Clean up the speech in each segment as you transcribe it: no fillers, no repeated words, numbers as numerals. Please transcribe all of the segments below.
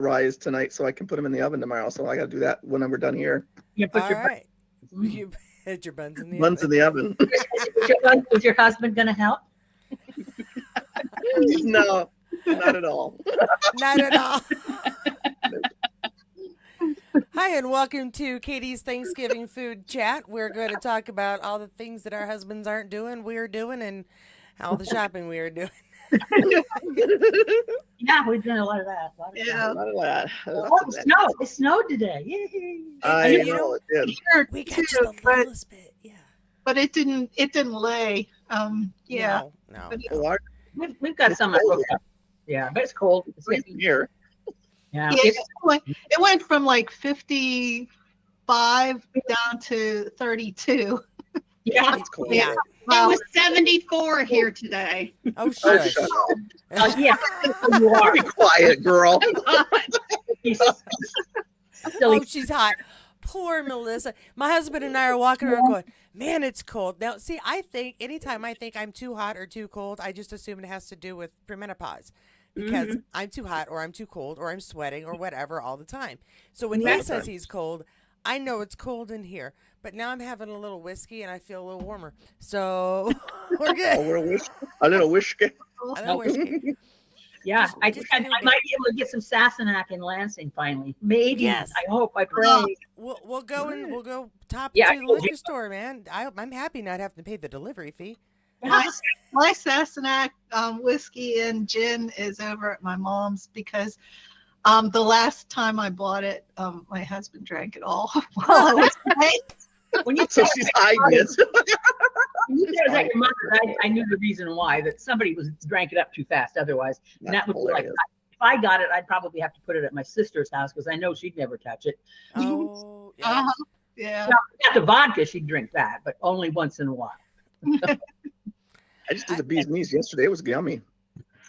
rise tonight so I can put them in the oven tomorrow. So I got to do that when we're done here. You put All your right. You had your buns in the Buns in oven. the oven. is your husband going to help? No, not at all. Not at all. Hi, and welcome to Katie's Thanksgiving Food Chat. We're going to talk about all the things that our husbands aren't doing, we're doing, and all the shopping we are doing. Yeah, we're doing a lot of that. A lot of Yeah, that. not a lot. Oh, Lots of it that. snowed. It snowed today. Yay. I And know it did. Here we got too, just the but littlest bit. Yeah. it didn't lay. Yeah. No, But Oh, no. We've got some that broke up. Yeah, but it's cold. It's freezing here. yeah. Yeah, it went from like 55 down to 32. Yeah. It's cold. Yeah. It Wow. was 74 here today. Oh, Oh, shush. shut up. Yeah. You are. Be quiet, girl. Silly. Oh, she's hot. Poor Melissa. My husband and I are walking around going, man, it's cold. Now, see, I think anytime I think I'm too hot or too cold, I just assume it has to do with premenopause because I'm too hot or I'm too cold or I'm sweating or whatever all the time. So when he Right. says he's cold, I know it's cold in here. But now I'm having a little whiskey and I feel a little warmer. So we're Oh, good. we're a little whiskey. A little whiskey. Yeah, Just- I just think I a little might be able to get some Sassenach in Lansing finally. Maybe. Yes. I hope. I pray. We'll go top Yeah, I to the told you. liquor store, man. I'm happy not having to pay the delivery fee. My Sassenach whiskey and gin is over at my mom's because the last time I bought it, my husband drank it all while I was away. When you So she's hiding it. when you said it was at your mother, I knew the reason why, that somebody was drank it up too fast otherwise. And that would be like, Hilarious. if I got it, I'd probably have to put it at my sister's house because I know she'd never touch it. Oh, yeah. Yeah. Now, not the vodka, she'd drink that, but only once in a while. I just did the bee's knees yesterday. It was yummy.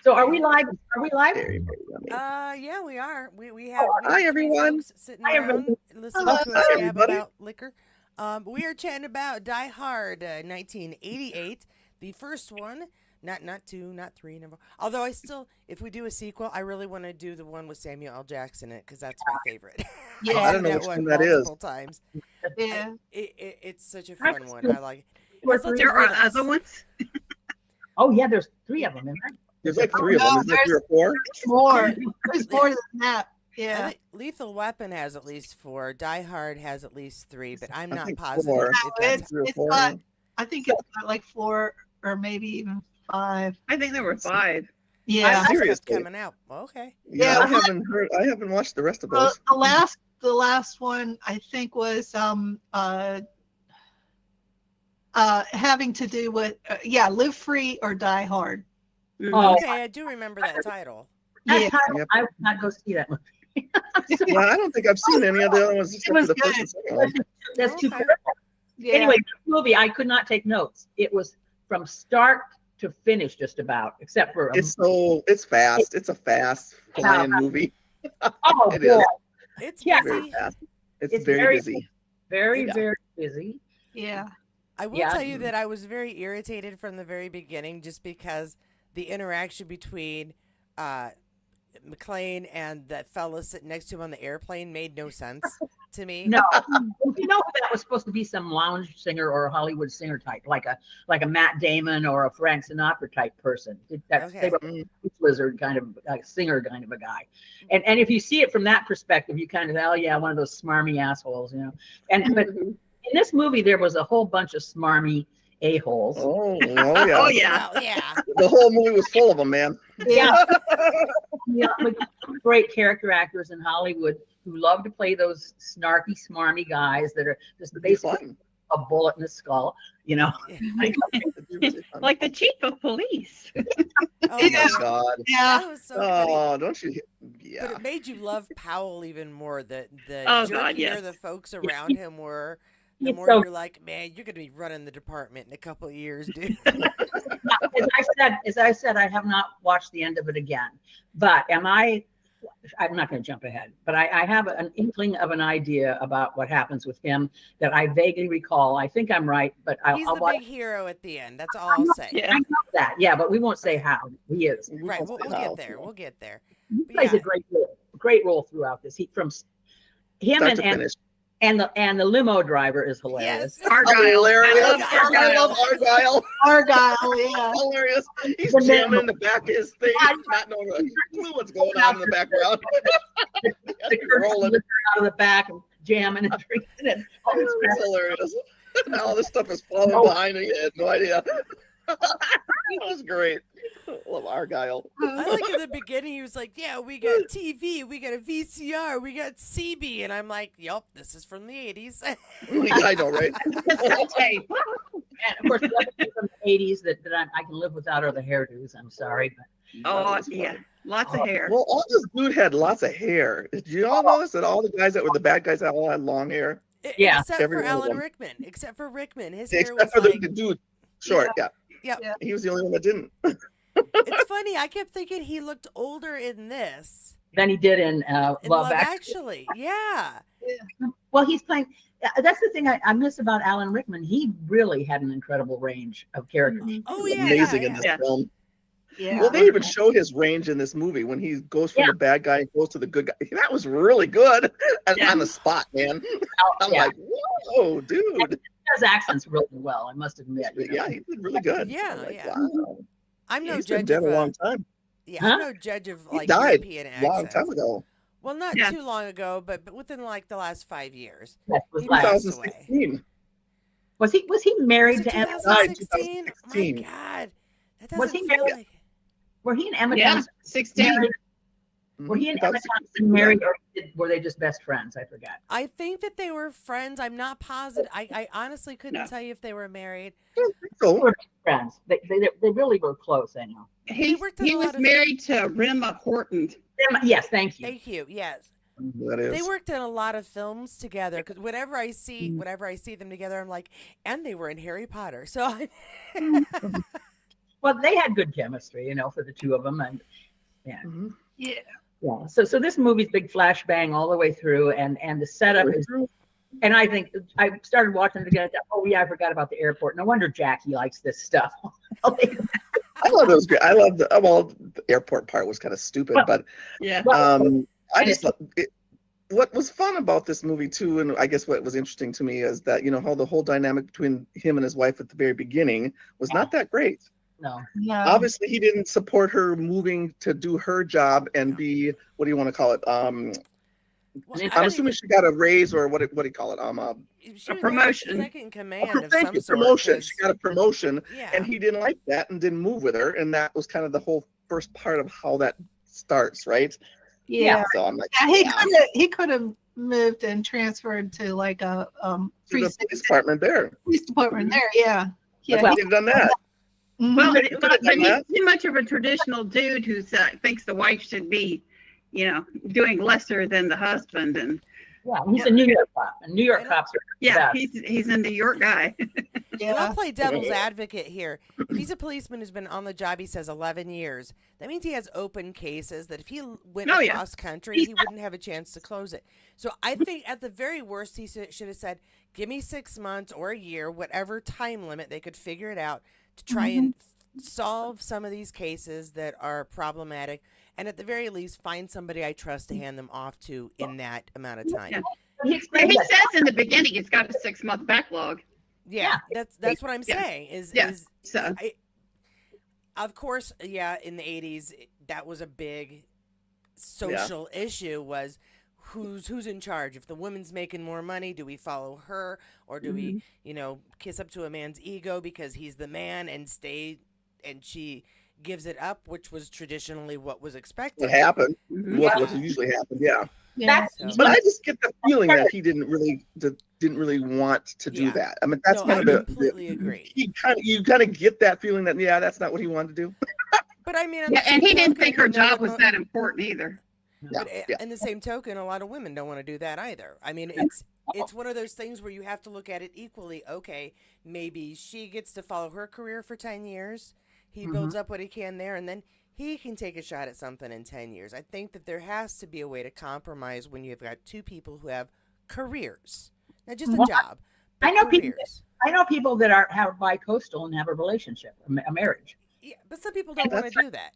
So are we live? Are we live? Very, very yummy. Yeah, we are. We have Hi, three everyone. folks sitting Hi, around everyone. listening Hello. to Hi, us gab everybody. about liquor. We are chatting about Die Hard, 1988, the first one. Not two, not three, number. Although I still, if we do a sequel, I really want to do the one with Samuel L. Jackson in it because that's my favorite. Yeah. I don't know which one that is. multiple times. Yeah. It's such a fun one. I like it. Or It's lots There of are riddles. other ones. Oh yeah, there's 3 of them in there. There's like 3 of them. No, Is there 3 or 4? More. There's more than that. I Yeah. think Lethal Weapon has at least 4. Die Hard has at least 3, but I'm I not think positive. 4. If that's, It's, 3 or it's 4. got, I think it's got like 4 or maybe even 5. I think there were 5. Yeah. that's what's Seriously. coming out. Okay. Yeah, Yeah. I haven't watched the rest of The, those. the last one I think was having to do with Live Free or Die Hard. Oh, Okay, I do remember that title. Yeah. Yep. I would not go see that movie. Yeah, I don't think I've seen any of the other ones except was for the first good. and second one. That's too Okay. critical. Yeah. Anyway, this movie, I could not take notes. It was from start to finish, just about, except for It's fast. It's a fast flying movie. oh, it boy, is. It's Yeah. Very busy. fast. It's It's very very- busy. very, Yeah. very busy. Yeah. I will Yeah. tell you that I was very irritated from the very beginning just because the interaction between McLean and that fella sitting next to him on the airplane made no sense to me. No, you know that was supposed to be some lounge singer or a Hollywood singer type, like a Matt Damon or a Frank Sinatra type person. That's Okay. they were Mm. wizard kind of a singer kind of a guy. And if you see it from that perspective, you kind of oh yeah, one of those smarmy assholes, you know. And but in this movie there was a whole bunch of smarmy a-holes. Oh yeah. Oh, yeah. Well, yeah. The whole movie was full of them, man. Yeah. Yeah, with great character actors in Hollywood who love to play those snarky, smarmy guys that are just It'd be basically fun. a bullet in the skull, you know. It'd be really fun. Like the chief of police. Oh, Oh yeah. my god. Yeah. That was so funny. Oh, don't you? But Yeah. it made you love Powell even more. The Oh, jerkier God, yes. the folks around him were, the It's more so- you're like, man, you're gonna be running the department in a couple of years, dude. As I said, I have not watched the end of it again. But I'm not going to jump ahead, but I have an inkling of an idea about what happens with him that I vaguely recall. I think I'm right, but He's I'll the watch. big hero at the end. That's all I'll say. Yeah. I know that, yeah, but we won't say how he is. Right, won't we'll say how. get there. We'll get there. He But plays yeah. a great role. great role throughout this. Him Start to finish. and the limo driver is hilarious. Yes. Argyle. Hilarious. I love I love Argyle. Argyle. Argyle, yeah. Hilarious. He's The jamming name- in the back of his thing, not knowing what's going on in the background. The He's curtains rolling. lifting out of the back and jamming and drinking it. It's hilarious. And all this stuff is falling behind him. He had no idea. That was great. Love Argyle. I like in the beginning, he was like, yeah, we got TV, we got a VCR, we got CB. And I'm like, yup, this is from the 80s. I know, right? And of course, the other thing from the 80s that I can live without are the hairdos. I'm sorry, but Oh, yeah. Lots of hair. Well, all this dude had lots of hair. Did you all notice that all the guys that were the bad guys all had long hair? Yeah. Except Every for one of Alan them. Rickman. Except for Rickman. His hair was Except for like, the dude short, yeah. Yep. Yeah. He was the only one that didn't. It's funny. I kept thinking he looked older in this. then he did in In Love Actually. Actually. Yeah. Well, he's playing. That's the thing I miss about Alan Rickman. He really had an incredible range of characters. Oh, yeah. Amazing yeah, in this yeah. film. Yeah. Well, they even show his range in this movie when he goes from Yeah. the bad guy and goes to the good guy. That was really good Yeah. on the spot, man. I'm Yeah. like, whoa, dude. He does accents really well, I must admit. Yeah, he did really good. Yeah, I'm like, yeah. wow. I'm no He's been judge dead of a long time. yeah, Huh? I'm no judge of He like died European a long accents. time ago. Well, not Yeah. too long ago, but within like the last 5 years. Yes, was He last- passed 2016. Was he married Was it to Emma? 2016? Oh my 2016. God. That Was doesn't he feel married? like Were he and Emma Yeah, Thompson 16. married? Were he and Emma 2016, Thompson married, or were they just best friends? I forgot. I think that they were friends. I'm not positive. I honestly couldn't No. tell you if they were married. So, Friends. They really were close. I know. He worked in a was lot of- married to Rima Horton. Yes, thank you. Thank you. Yes. that is. They worked in a lot of films together because whenever I see them together, I'm like, and they were in Harry Potter. So Well, they had good chemistry, for the two of them, and Mhm. Yeah. yeah. So this movie's big flashbang all the way through, and the setup is. And I think I started watching it again. Oh yeah, I forgot about the airport. No wonder Jackie likes this stuff. I love those. I love the airport part was kind of stupid, Well, but Yeah. I just love it. What was fun about this movie too, and I guess what was interesting to me is that how the whole dynamic between him and his wife at the very beginning was not that great. No. No. Obviously, he didn't support her moving to do her job and be, what do you want to call it? Well, I'm assuming she got a raise, or what do you call it? she was like promotion. second in command of Thank some you, sort. promotion. 'Cause- She got a promotion, yeah. and he didn't like that and didn't move with her, and that was kind of the whole first part of how that starts, right? Yeah. So I'm like, Yeah, he could have moved and transferred to like a to the police police department there. department there. Yeah. Yeah. But he could have done that. Mhm. Well, could've but done he's that. too much of a traditional dude who thinks the wife should be, doing lesser than the husband. And Yeah, he's a New York cop, and New York And- cops are yeah, bad. he's a New York guy. And I'll Yeah. play devil's advocate here. If he's a policeman who's been on the job, he says 11 years. That means he has open cases that if he went Oh, yeah. across country, he wouldn't have a chance to close it. So I think at the very worst, he should have said, give me 6 months or a year, whatever time limit, they could figure it out to try and solve some of these cases that are problematic. And at the very least, find somebody I trust to hand them off to in that amount of time. Yeah. He Yeah, explained he that. says in the beginning it's got a 6-month backlog. Yeah, that's what I'm Yeah. saying. Is Yeah, is so- of course, yeah. In the 80s, that was a big social issue. Was who's in charge? If the woman's making more money, do we follow her, or do we, kiss up to a man's ego because he's the man and stay, and she gives it up, which was traditionally what was expected. What happened? Mhm. What usually happened? Yeah. Yeah. That's But I just get the feeling that he didn't really want to do Yeah. that. I mean, that's No, kind I of completely agree. you kind of get that feeling that that's not what he wanted to do. But I mean, on Yeah, the and same he didn't token, think her you know job what was that important either. Yeah, But yeah. in the same token, a lot of women don't want to do that either. I mean, it's one of those things where you have to look at it equally. Okay, maybe she gets to follow her career for 10 years. He builds up what he can there, and then he can take a shot at something in 10 years. I think that there has to be a way to compromise when you've got two people who have careers, not just a Well, job. But I know people- careers. I know people that have bi-coastal and have a relationship, a marriage. Yeah, but some people don't want to do that.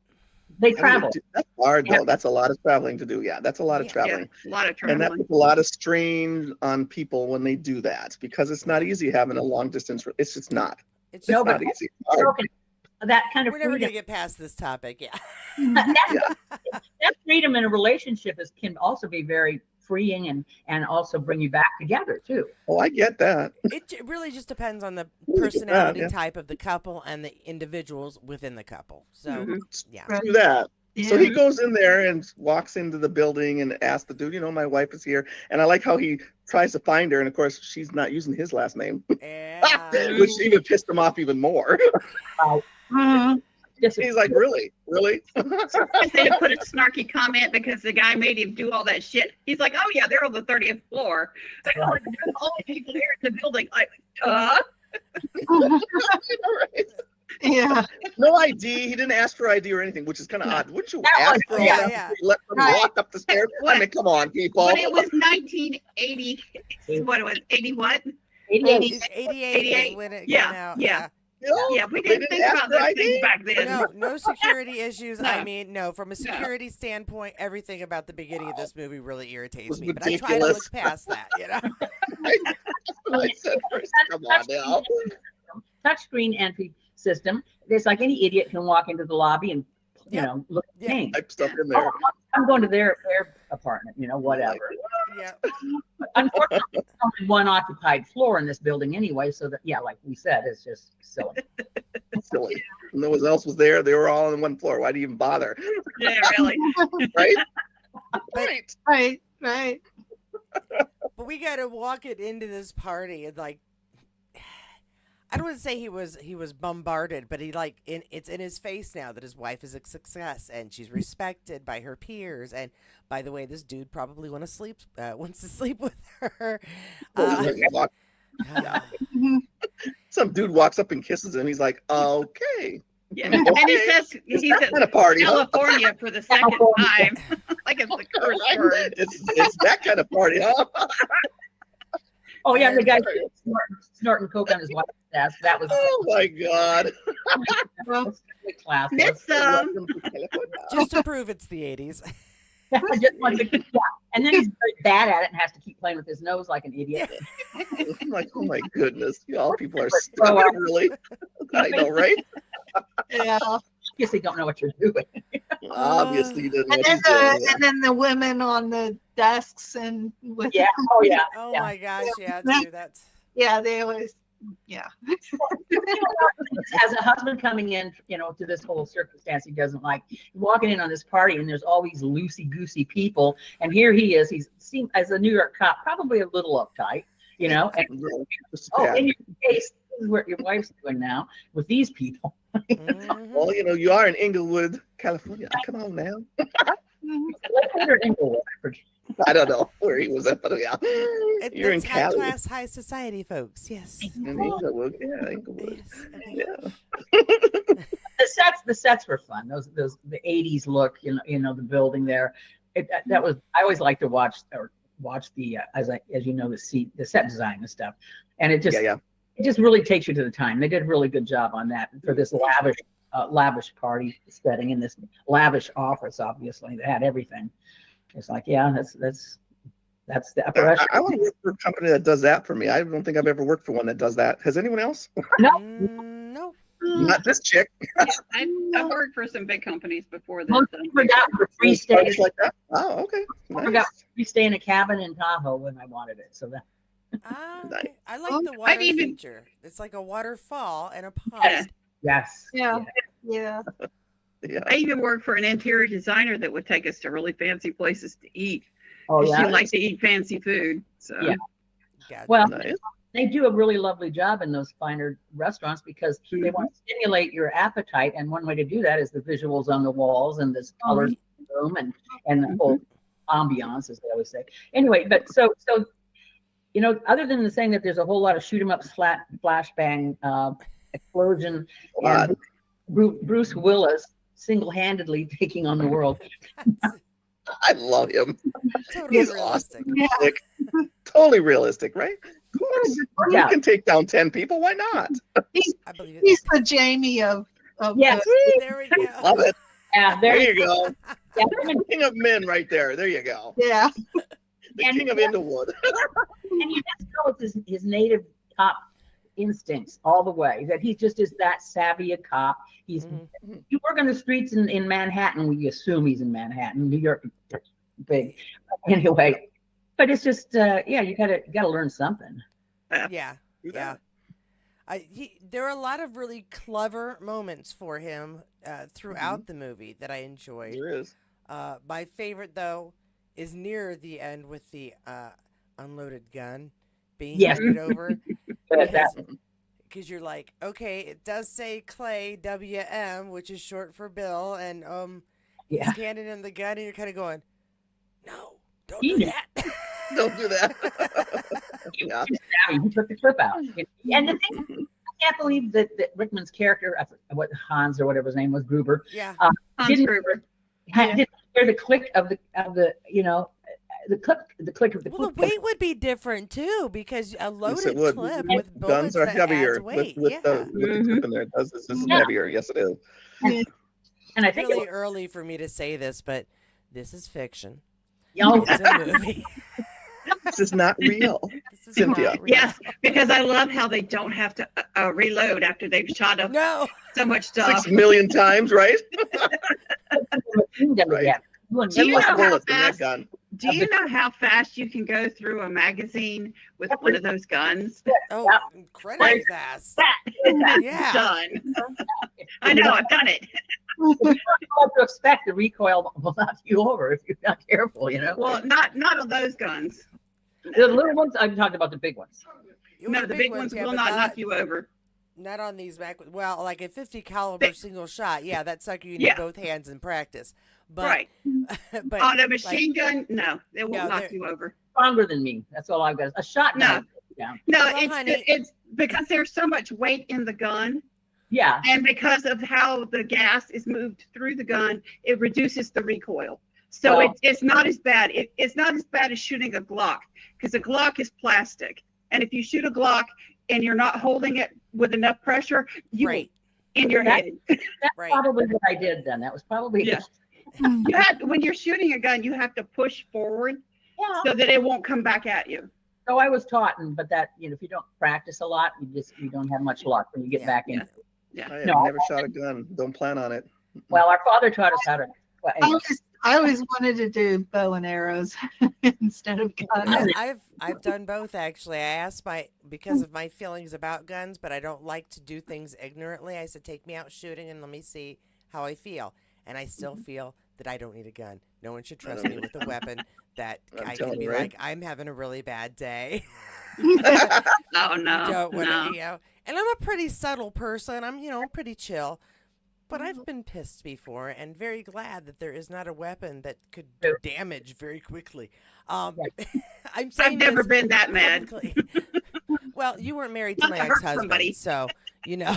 They How do you travel. that's hard Yeah. though. That's a lot of traveling to do. Yeah, that's a lot of Yeah. traveling. A lot of And that traveling. puts a lot of strain on people when they do that because it's not easy having a long distance. It's just not. It's No, It's just, but not easy. It's hard. that kind of we're never freedom, gonna get past this topic. Yeah. that freedom in a relationship can also be very freeing and also bring you back together too. Oh, I get that. It really just depends on the Yeah, personality yeah. type of the couple and the individuals within the couple. So, Mhm. yeah. Right. Do that. So Yeah. he goes in there and walks into the building and asks the dude, my wife is here. And I like how he tries to find her. And of course, she's not using his last name, Yeah. which even pissed him off even more. Mhm. Just He's like, really? Really? They put a snarky comment because the guy made him do all that shit. He's like, oh yeah, they're on the 30th floor. Like, they're the only people here in the building. Like, Right. Yeah. No ID. He didn't ask for ID or anything, which is kind of odd. Wouldn't you That ask was- for all yeah, that yeah. before you let them Right. walk up the stairs? I mean, come on, people. but it was 1980. What it was? 80 what? 88. It's 88 88. is when it Yeah, came out. yeah. No, Yeah, we they didn't think ask about for those ID? things back then. No security issues. I No. mean, no, from a security standpoint, everything about the beginning of this movie really irritates was me. But I try to ridiculous. look past that, I said first, come on now. Touchscreen entry system. It's like any idiot can walk into the lobby and look at the Yeah. name. Type stuff in there. Oh, I'm going to their apartment, whatever. Yeah. Unfortunately, there's only one occupied floor in this building anyway, so that like we said, it's just silly. Silly. No one else was there. They were all on one floor. Why do you even bother? Yeah, really. Right? But- Right. Right. But we got to walk it into this party and like, I don't want to say he was bombarded, but it's in his face now that his wife is a success and she's respected by her peers. And by the way, this dude probably wants to sleep with her. Yeah. Some dude walks up and kisses him. He's like, okay. Yeah. And he says It's he's that in kind of party, huh? California for the second California. time. Like it's the curse Right? word. It's that kind of party, huh? Oh yeah, the guy snorting coke on his wife's desk. That was Oh my God. class. It's Just to prove it's the 80s. And then he's very bad at it and has to keep playing with his nose like an idiot. I'm like, oh my goodness. Y'all people are So, stuck, really. I know, right? Yeah. Guess they don't know what you're doing. Obviously, he doesn't know And what then he's doing. and then the women on the desks and with Yeah. Oh yeah. Oh Yeah. my gosh, yeah, dude, that's they always As a husband coming in, to this whole circumstance he doesn't like, walking in on this party and there's all these loosey goosey people, and here he is. He's seen as a New York cop, probably a little uptight, and Just oh, bad. in your face, this is what your wife's doing now with these people. mhm. Well, you are in Inglewood, California. Come on now. Let's put her in Inglewood. I don't know where he was at, but yeah. You're in That's high Cali. class, high society, folks. Yes. In Inglewood. Yeah, Inglewood. Yes. Okay. Yeah. The sets were fun. Those the 80s look, the building there. That was, I always like to watch the as you know, the set design and stuff, and it just Yeah. it just really takes you to the time. They did a really good job on that for this lavish party setting in this lavish office. Obviously, they had everything. It's like, yeah, that's the upper echelon. I want to work for a company that does that for me. I don't think I've ever worked for one that does that. Has anyone else? No, No. Not this chick. I've worked for some big companies before this. most forgot for free stay. Parties like that. Oh, okay. I forgot Nice. free stay in a cabin in Tahoe when I wanted it. So that I like Oh, the water I've even- feature. It's like a waterfall and a Yeah. pond. yes, Yeah. Yeah. Yeah. I even worked for an interior designer that would take us to really fancy places to eat. Oh She yeah. liked to eat fancy food. So Yeah. Gotcha. Well, Nice. they do a really lovely job in those finer restaurants because they want to stimulate your appetite, and one way to do that is the visuals on the walls and the colors in the room and the whole ambiance, as they always say. Anyway, but so other than the saying that there's a whole lot of shoot 'em up, flashbang, explosion, God. and Bruce Willis single-handedly taking on the world. I love him. Totally He's realistic. Yeah. Like, totally realistic, right? Of course. Yeah. You can take down 10 people. Why not? I believe it. He's the Jamie of Yes. There we go. Love it. Yeah, There you go. yeah, King of men right there. There you go. Yeah. The And- king of Inglewood. and you just know it's his native cop instincts all the way. That he just is that savvy a cop. He's you work on the streets in Manhattan. We assume he's in Manhattan. New York is big, anyway. But it's just yeah, you gotta learn something. Yeah. Yeah. There are a lot of really clever moments for him throughout the movie that I enjoyed. There is. My favorite, though, is near the end with the unloaded gun being Yes. handed over. But that, Because you're like, okay, it does say Clay, WM, which is short for Bill, and yeah. he's handing him the gun, and you're kind of going, no, don't He do knew. that. Don't do that. Yeah. He took the clip out. And the thing, I can't believe that Rickman's character, what Hans or whatever his name was, Gruber, Yeah. Hans didn't- Gruber. didn't hear the click of the you know the click of the Well, the clip. weight would be different, too, because a loaded would. clip And with bullets Guns are that heavier adds weight. with yeah. the clip in there. It does. This is heavier. Yes, it is. And I It's think really early for me to say this, but this is fiction. oh, It's a movie. This is not real. This is Cynthia. not real. Yes, because I love how they don't have to reload after they've shot up No. so much stuff. 6 million times, right? never Right. yet. Do you know Plus how bullets in that fast? gun. Do you know how fast you can go through a magazine with one of those guns? Oh, incredibly fast. Yeah. Done. I know, I've done it. You don't have to expect the recoil will knock you over if you're not careful. You know. Well, not on those guns. The little ones. I'm talking about the big ones. No, the big ones yeah, will but not knock you over. Not on these back. Well, like a 50 caliber single shot. Yeah, that sucker you need Yeah. both hands in practice. But, Right. but On a machine gun, no, it won't No, knock they're- you over. Stronger than me. That's all I've got. A shot. No. Yeah. No, Well, honey- it's because there's so much weight in the gun, Yeah. and because of how the gas is moved through the gun, it reduces the recoil. So Well- it's not as bad. It's not as bad as shooting a Glock, because a Glock is plastic, and if you shoot a Glock and you're not holding it with enough pressure, you right, in your That- head. That's right. probably what I did then. That was probably Yeah. You have when you're shooting a gun, you have to push forward Yeah. so that it won't come back at you. So I was taught, but that if you don't practice a lot, you don't have much luck when you get Yeah. back in. I have No. never shot a gun. Don't plan on it. Well, our father taught us how to. Well, anyway. I always wanted to do bow and arrows instead of guns. I've done both actually. I asked because of my feelings about guns, but I don't like to do things ignorantly. I said, take me out shooting and let me see how I feel. And I still feel that I don't need a gun. No one should trust me with a weapon that I'm I telling can be you, right? like, I'm having a really bad day. Oh no, Don't wanna, no. And I'm a pretty subtle person. I'm, pretty chill. But I've been pissed before, and very glad that there is not a weapon that could do damage very quickly. I'm saying I've never this been that mad. publicly. Well, you weren't married to Not my to hurt ex-husband, somebody. so you know.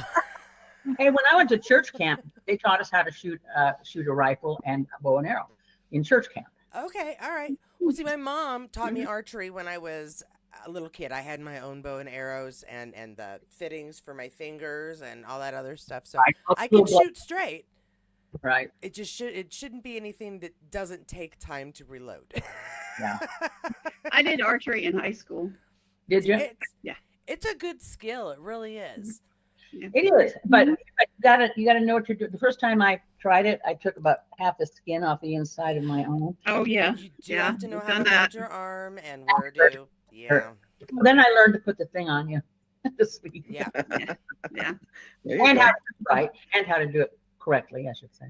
Hey, when I went to church camp, they taught us how to shoot a rifle and a bow and arrow in church camp. Okay, all right. Well, see, my mom taught me archery when I was a little kid. I had my own bow and arrows and the fittings for my fingers and all that other stuff. So I can shoot straight. Right. It shouldn't be anything that doesn't take time to reload. Yeah. I did archery in high school. Did you? Yeah. It's a good skill. It really is. It is, but you gotta know what you're doing. The first time I tried it, I took about half the skin off the inside of my arm. Oh yeah. You do Yeah, have to know we've how done to hold that. your arm and where to. Yeah. Then I learned to put the thing on you. The speed. Yeah. Yeah. There you And go. how to do it right, and how to do it correctly, I should say.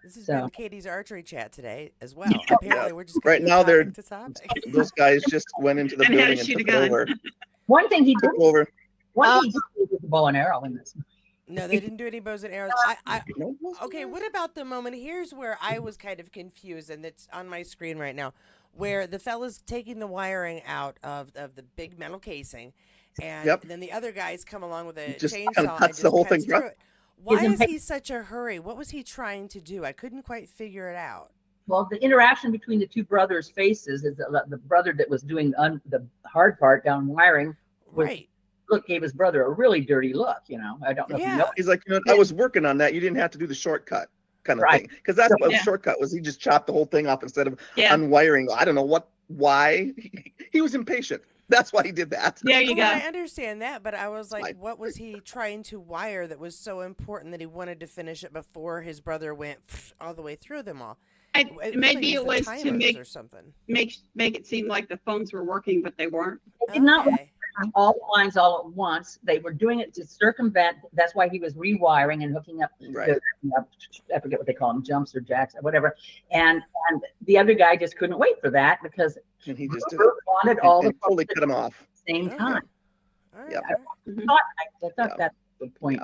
This has So- been Katie's archery chat today as well. Apparently, we're just Right going now they're- to topic. Those guys just went into the And how to building and shoot a took gun. over. One thing he did, Took over. with the bow and arrow in this. No, they didn't do any bows and arrows. Okay, what about the moment? Here's where I was kind of confused, and it's on my screen right now, where the fella's taking the wiring out of the big metal casing, and Yep. then the other guys come along with a Just chainsaw kinda and cuts just the whole cuts thing through through. it. Why Isn't is that- he such a hurry? What was he trying to do? I couldn't quite figure it out. Well, the interaction between the two brothers' faces is the brother that was doing the hard part down wiring was Right. gave his brother a really dirty look. I don't know if you Yeah. know. He's like, I was working on that. You didn't have to do the shortcut. kind of Right. thing. Because that's what Yeah. the shortcut was. He just chopped the whole thing off instead of Yeah. unwiring. I don't know why. He was impatient. That's why he did that. There you Well, go. I understand that, but I was like, Fine. what was he trying to wire that was so important that he wanted to finish it before his brother went all the way through them all? Maybe it was the to timers or something. make it seem like the phones were working, but they weren't. They did not Okay. all the lines all at once. They were doing it to circumvent. That's why he was rewiring and hooking up. Right. I forget what they call them, jumps or jacks or whatever. And the other guy just couldn't wait for that because And he just did it. Rupert wanted all the And totally cut him off. at the same Okay. time. All right. Yep. all right. I thought Yeah. that's a good point.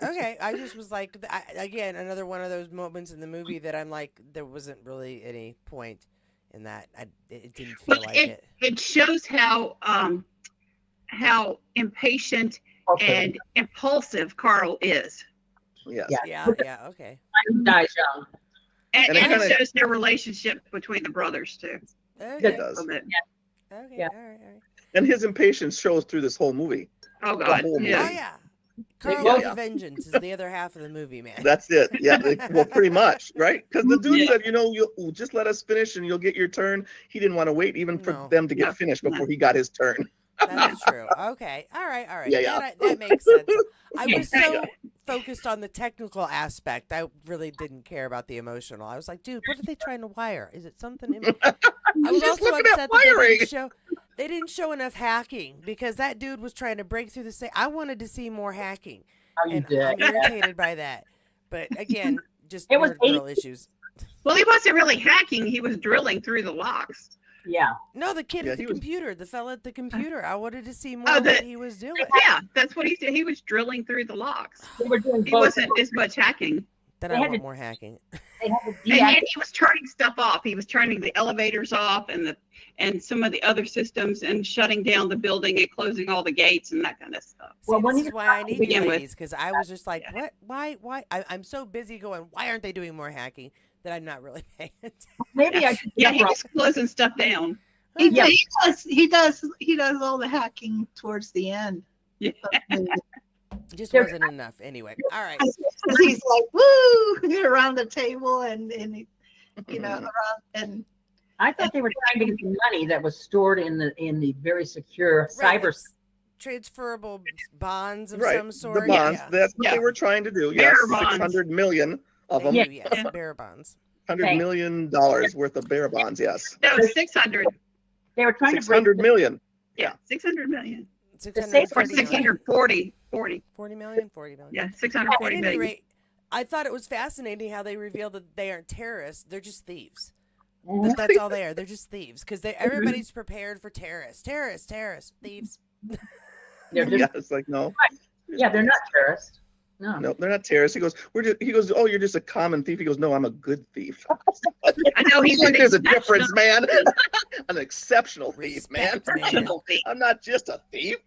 Okay, I just was like, again, another one of those moments in the movie that I'm like, there wasn't really any point in that. It didn't feel Well, like it. it shows how impatient Okay. and impulsive Carl is, Yes. Yeah. Yeah, okay. He dies young. and, And it and it kinda- shows their relationship between the brothers too. Okay, It does. A bit. okay, Yeah. all right. And his impatience shows through this whole movie. Oh God, whole movie. Oh, yeah. yeah. Carl Yeah, with yeah. a Vengeance is the other half of the movie, man. That's it. Yeah. Well, pretty much, right? Because the dude Yeah. said, you'll just let us finish and you'll get your turn. He didn't want to wait even for No. them to get No. finished before he got his turn. That's true. Okay. All right. Yeah, yeah. That makes sense. I Yeah. was so focused on the technical aspect. I really didn't care about the emotional. I was like, dude, what are they trying to wire? Is it something? I was Just also looking at upset that wiring. they didn't show enough hacking because that dude was trying to break through the safe. I wanted to see more hacking, How you and did. I'm irritated by that. But again, just It was nerd girl issues. Well, he wasn't really hacking; he was drilling through the locks. Yeah. No, the kid Yeah, at the he was- computer, the fella at the computer. I wanted to see more Oh, of what the- he was doing. Yeah, that's what he did. He was drilling through the locks. They were doing He both. wasn't as much hacking, Then They I had want to- more hacking. They had to and deactivate. he was turning stuff off. He was turning the elevators off and some of the other systems and shutting down the building and closing all the gates and that kind of stuff. See, Well, when this he is was why I need you begin with. ladies, because I was just like, Yeah. what? Why? I'm so busy going, why aren't they doing more hacking that I'm not really paying attention. Maybe I should. Yeah, he was closing stuff down. He, Yeah. he does all the hacking towards the end. Yeah. It just There- wasn't enough. Anyway, all right. Because he's like, woo, around the table and around and I thought they were trying to get the money that was stored in the very secure Right, cyber. it's transferable bonds of Right. some The sort. bonds. Yeah. That's what Yeah. they were trying to do. Bearer Yes. bonds. 600 million of them. Thank you, yes, Yeah. bearer bonds. $100 million worth of bearer bonds. Yes. No, 600. They were trying to break 600 million. Yeah, 600 million. safe Or 640 million. 640. 40. 40 million? 40 million. Yeah, At 640 any million. rate, I thought it was fascinating how they revealed that they aren't terrorists. They're just thieves. Mhm. That's all they are. They're just thieves because everybody's prepared for terrorists. Terrorists, thieves. They're just, Yeah. It's like, no. yeah, they're not terrorists. No. No, they're not terrorists. He goes, he goes, oh, you're just a common thief. He goes, no, I'm a good thief. I know he's an There's a difference, exceptional man. An exceptional thief, man. Respect, man. exceptional thief. I'm not just a thief.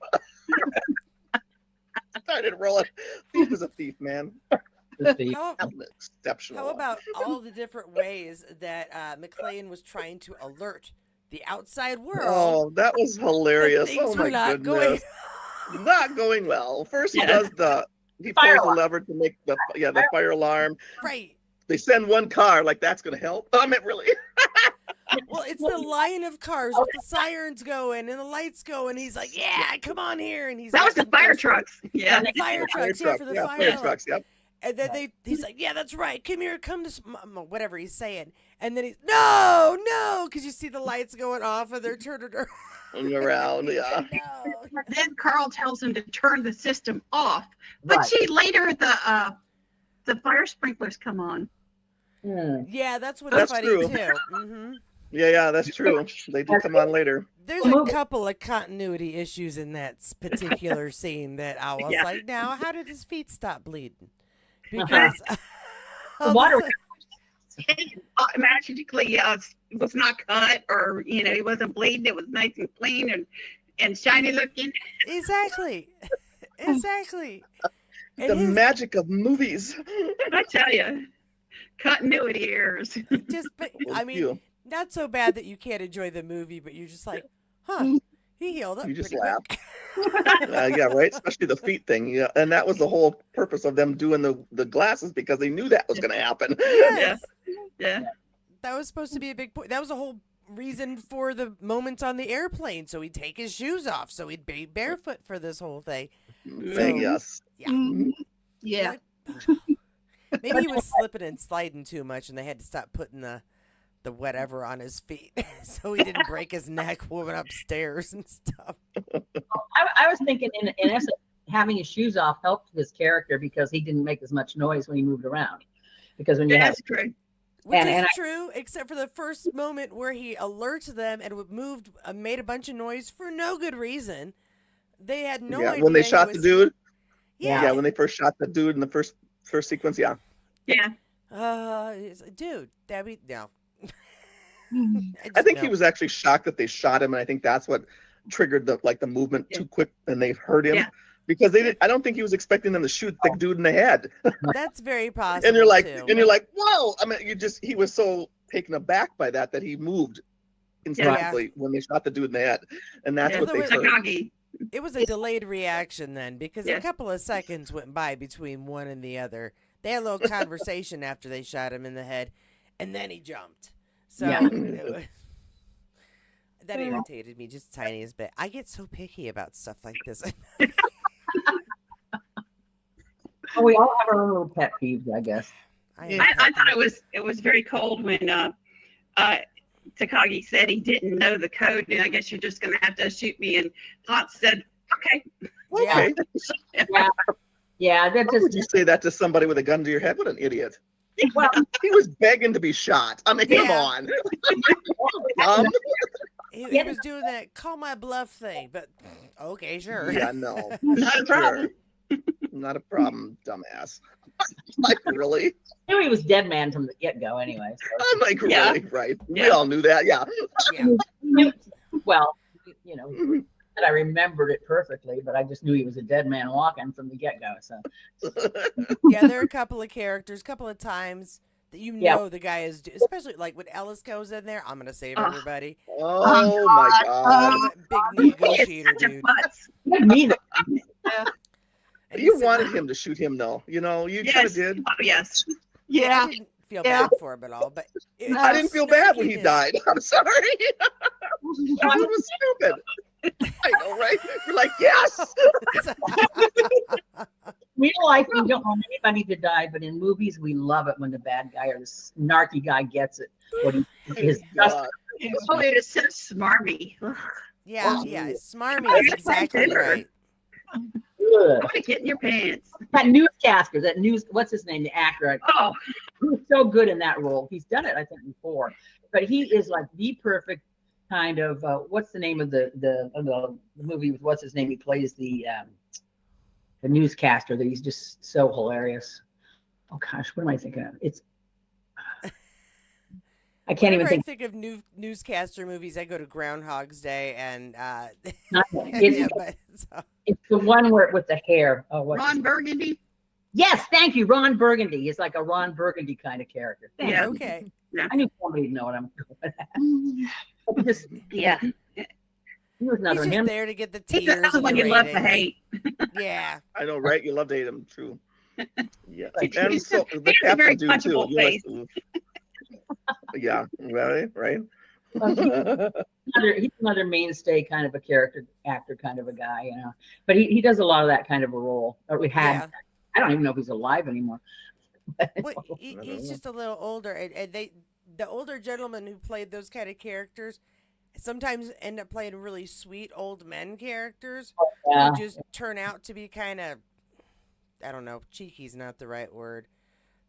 Started rolling. Thief is a thief, man. How, I'm an exceptional. how about all the different ways that McLean was trying to alert the outside world? Oh, that was that hilarious. things Oh were my not goodness. Not going well. First he Yeah. does he Fire pulls the alarm. lever to make the fire alarm. Right. They send one car, like that's gonna help. I mean, really. Well, it's the line of cars with the sirens going and the lights going. He's like, "Yeah, come on here!" And he's That was like, the fire trucks. Yeah. And the fire trucks, yeah, for the fire. fire alarm. trucks, yep. And then he's like, "Yeah, that's right. Come here, come to whatever he's saying." And then he's no, because you see the lights going off and they're turning Around, yeah. No. Then Carl tells him to turn the system off. But Right. see, later the fire sprinklers come on. Hmm. Yeah, that's what's That's funny true. too. Hmm. Yeah, that's true. They do come on later. There's a couple of continuity issues in that particular scene that I was Yeah. like, now, how did his feet stop bleeding? Because The water. Magically was not cut, or he wasn't bleeding. It was nice and clean and shiny looking. exactly. Exactly. And The his- magic of movies. I tell you, continuity errors. just, but, Well, I mean, you. not so bad that you can't enjoy the movie, but you're just like, huh, He healed up You just pretty laugh. quick. Yeah, right. Especially the feet thing. Yeah, and that was the whole purpose of them doing the glasses because they knew that was going to happen. Yes. Yeah. That was supposed to be a big point. That was the whole reason for the moments on the airplane. So he'd take his shoes off. So he'd be barefoot for this whole thing. So, Yes. yeah. Mhm. Yeah. Maybe he was slipping and sliding too much, and they had to stop putting the whatever on his feet so he didn't break his neck moving upstairs and stuff. I was thinking, in essence, having his shoes off helped his character because he didn't make as much noise when he moved around. Because when you have That's true. Which And is I- true, except for the first moment where he alerts them and moved, made a bunch of noise for no good reason. They had no idea. When they he shot the was- dude. Yeah. Yeah, when they first shot the dude in the first sequence. Yeah. Yeah. Dude, Debbie, no. Mhm. I think no. he was actually shocked that they shot him, and I think that's what triggered the movement Yeah. too quick, and they hurt him Yeah. because they didn't. I don't think he was expecting them to shoot the dude in the head. That's very possible. And you're like, too. whoa! I mean, he was so taken aback by that he moved instinctively when they shot the dude in the head, and that's Yeah. what they Although heard. Takagi. It was a delayed reaction then because a Yes. couple of seconds went by between one and the other. They had a little conversation after they shot him in the head, and then he jumped. So Yeah. that irritated me just the tiniest bit. I get so picky about stuff like this. we all have our own little pet peeves, I guess. I thought it was very cold when Takagi said he didn't know the code, and I guess you're just gonna have to shoot me. And Hans said, "Okay." Okay, Yeah, that how would just you say that to somebody with a gun to your head? What an idiot! well, He was begging to be shot. I mean, come Yeah. on. He was doing that call my bluff thing, but okay, sure. Yeah, no, Not a problem. not a problem, dumbass. Like, really? I knew he was dead man from the get go anyway. So. I'm like, Yeah. really? Right? We Yeah. all knew that. Yeah. Yeah. Well, that I remembered it perfectly, but I just knew he was a dead man walking from the get go. So Yeah, there are a couple of characters, couple of times that you Yeah. know the guy is, especially like when Ellis goes in there. I'm gonna save everybody. Oh my God. I'm a big He is negotiator, such a dude. putz. neither. And You he's wanted sitting him to shoot him, though. You kind of Yes. did. Oh, yes. there. Yeah. I didn't feel Yeah. bad for him at all, but it I was didn't feel bad when he snarkiness. died. I'm sorry. That dude was stupid. I know, right? You're like, yes. Real life, we don't want anybody to die, but in movies, we love it when the bad guy or the snarky guy gets it. What he is just God. Oh, it is so smarmy. Ugh. Yeah, yeah. Smarmy is exactly right. I good. want to get in your pants. That newscaster, what's his name, the actor? Oh, He's so good in that role. He's done it, I think, before. But he is like the perfect kind of what's the name of the movie with what's his name? He plays the newscaster that he's just so hilarious. Oh gosh, what am I thinking of? I can't even Whenever think. I think of newscaster movies, I go to Groundhog's Day and It's, yeah, but, so, it's the one where with the hair. Oh, what? Ron Burgundy. Yes, thank you, Ron Burgundy. He's like a Ron Burgundy kind of character. Thank Yeah. you. okay. I knew somebody would know what I'm doing. Just Yeah. he was He's another just him. there to get the He's tears the and one the you love to ratings. hate. Yeah. I know, right? You love to hate him. True. Yeah. He's And so he the has a very captain dude, too. punchable face. Yeah. Right? He's another mainstay kind of a character actor kind of a guy, But he does a lot of that kind of a role. Or we had. Yeah. I don't even know if he's alive anymore. Well, he's just a little older, and the older gentlemen who played those kind of characters sometimes end up playing really sweet old men characters Yeah. who just turn out to be kind of, I don't know, cheeky's not the right word,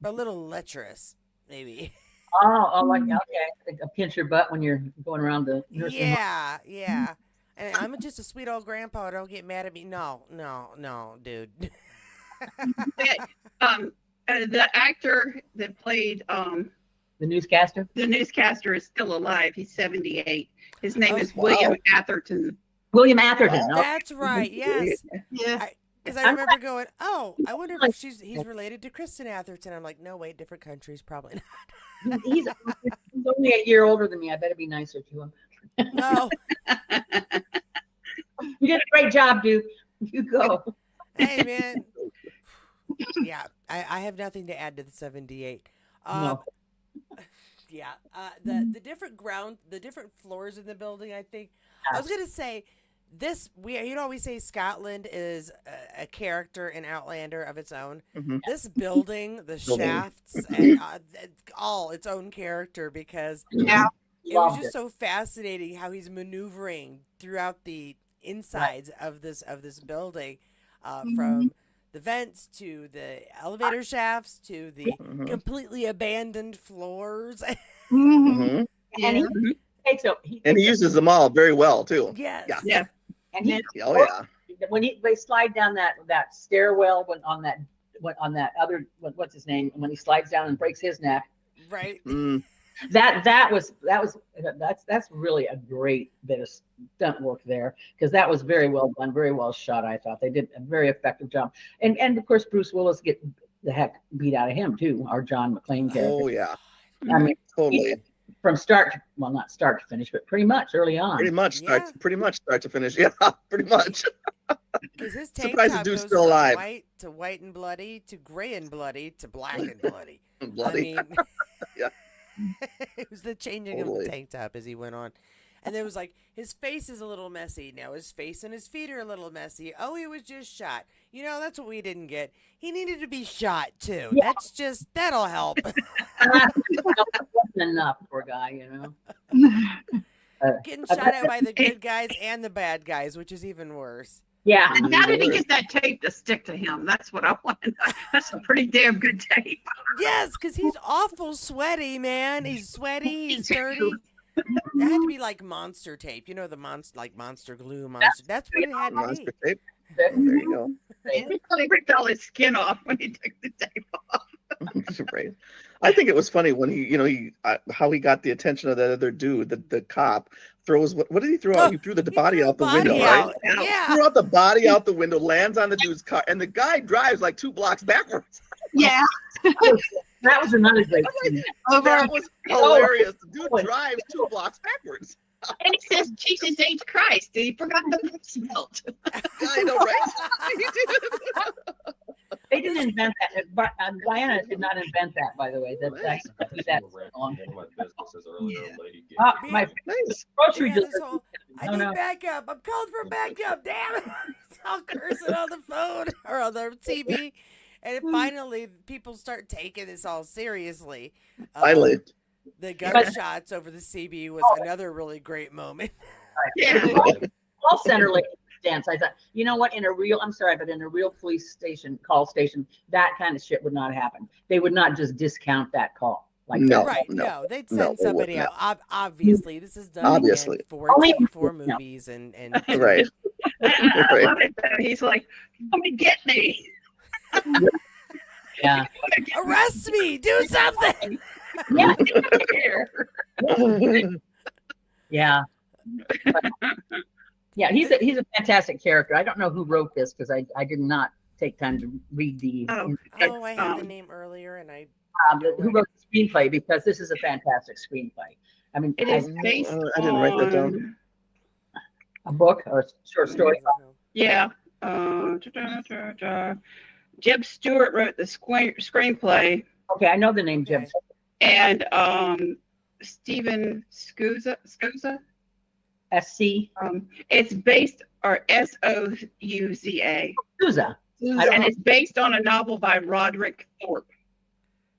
but a little lecherous, maybe. Oh, like okay, a pinch your butt when you're going around the nursing home. Yeah, yeah. And I'm just a sweet old grandpa. Don't get mad at me. No, dude. The actor that played The newscaster. the newscaster is still alive. He's 78. His name Oh, is wow. William Atherton. William Atherton. Oh, That's right. Yes. Yeah. Because I remember going, oh, I wonder if he's related to Kristen Atherton. I'm like, no, wait, different countries, probably not. he's only a year older than me. I better be nicer to him. No. did a great job, dude. You go. Hey, man. Yeah, I have nothing to add to the 78. No. Yeah, the different floors in the building. I think I was gonna say this. We say Scotland is a character in Outlander of its own. Mhm. This building, the Building. shafts, and it's all its own character because Yeah. it was Loved just so fascinating how he's maneuvering throughout the insides of this building, from the vents to the elevator shafts to the Mhm. completely abandoned floors. Mhm. Mhm. And he Mhm. takes a And he uses them all very well too. Yes. Yeah. Yeah. and he Oh yeah. when they slide down that stairwell on that other what's his name, when he slides down and breaks his neck, Right. Mm. that's really a great bit of stunt work there, because that was very well done, very well shot. I thought they did a very effective job, and of course Bruce Willis get the heck beat out of him too, our John McClane character. Oh yeah. I mean, Totally. from start to, well, not start to finish, but pretty much early on. Pretty much start to finish. Yeah, pretty much. Because his tank Surprised the top dude's goes still from alive. white and bloody to gray and bloody to black and bloody. Bloody. I mean, Yeah. it was the changing of Totally. the tank top as he went on. And there was like, his face is a little messy. Now his face and his feet are a little messy. Oh, he was just shot. You know, that's what we didn't get. He needed to be shot too. Yeah. That'll help. Wasn't enough, poor guy, you know. Getting shot at by the good guys and the bad guys, which is even worse. Yeah. And how did he get that tape to stick to him? That's what I want to know. That's a pretty damn good tape. Yes, because he's awful sweaty, man. He's sweaty. He's dirty. It had to be like monster tape. You know, the monster glue monster. That's what it had to Monster be. tape. There you go. He ripped all his skin off when he took the tape off. Right. I think it was funny when he how he got the attention of that other dude, the cop. Throws what did he throw out? He threw the body out the window, out. right? Yeah. Threw out the body out the window, lands on the dude's car, and the guy drives like 2 blocks backwards. Yeah. That was another great scene. Over. That was hilarious. The dude drives 2 blocks backwards. And he says, Jesus H. Christ. He forgot the belt. I know, right? He did. They didn't invent that, but Diana did not invent that, by the way. That's long. My Nice. grocery Yeah, this delivery. whole, I No, need no. backup. I'm calling for backup. Damn it. I'll cursing on the phone or on the TV. And then finally, people start taking this all seriously. Finally. The gunshots over the CB was another really great moment. Yeah. Call center lady dance. I thought, you know what? I'm sorry, but in a real police call station, that kind of shit would not happen. They would not just discount that call like No. that. Right, no, no, they'd no, send they somebody wouldn't. out. Obviously, this is done Obviously. again for Only- TV4 no. movies and Right. I love it though. He's like, come and get me. Yeah. arrest me, do something. Yeah. Here. Yeah. Yeah, he's a fantastic character. I don't know who wrote this because I did not take time to read the Oh, Oh, I had the name earlier, and I who wrote the screenplay, because this is a fantastic screenplay. I mean, it is based I didn't write that down. a book or a short story. Yeah. Jeb Stewart wrote the screenplay, Okay, I know the name Jim. Okay. and Stephen Scusa. SC It's based, or Souza, Souza. and it's based on a novel by Roderick Thorpe.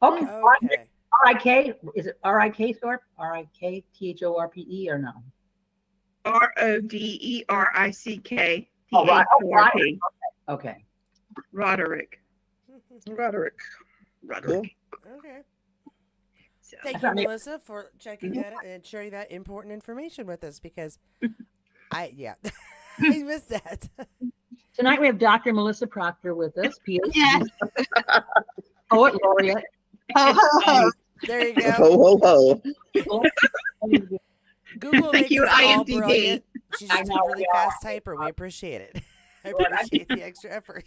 Okay. Okay. R-I-K, is it R-I-K Thorpe? R-I-K-Thorpe or no? Roderick. Oh, Roderick. Okay. Roderick. Roderick. Cool. Okay. So, Thank you, Melissa, for checking that out and sharing that important information with us, because I missed that. Tonight we have Dr. Melissa Proctor with us, PhD, Yes. poet laureate. Ho, ho, ho. There you go. Ho, ho, ho. Google Thank makes you, us all IMDb. brilliant. She's I just a know, really yeah. fast typer. We appreciate it. I appreciate the extra effort.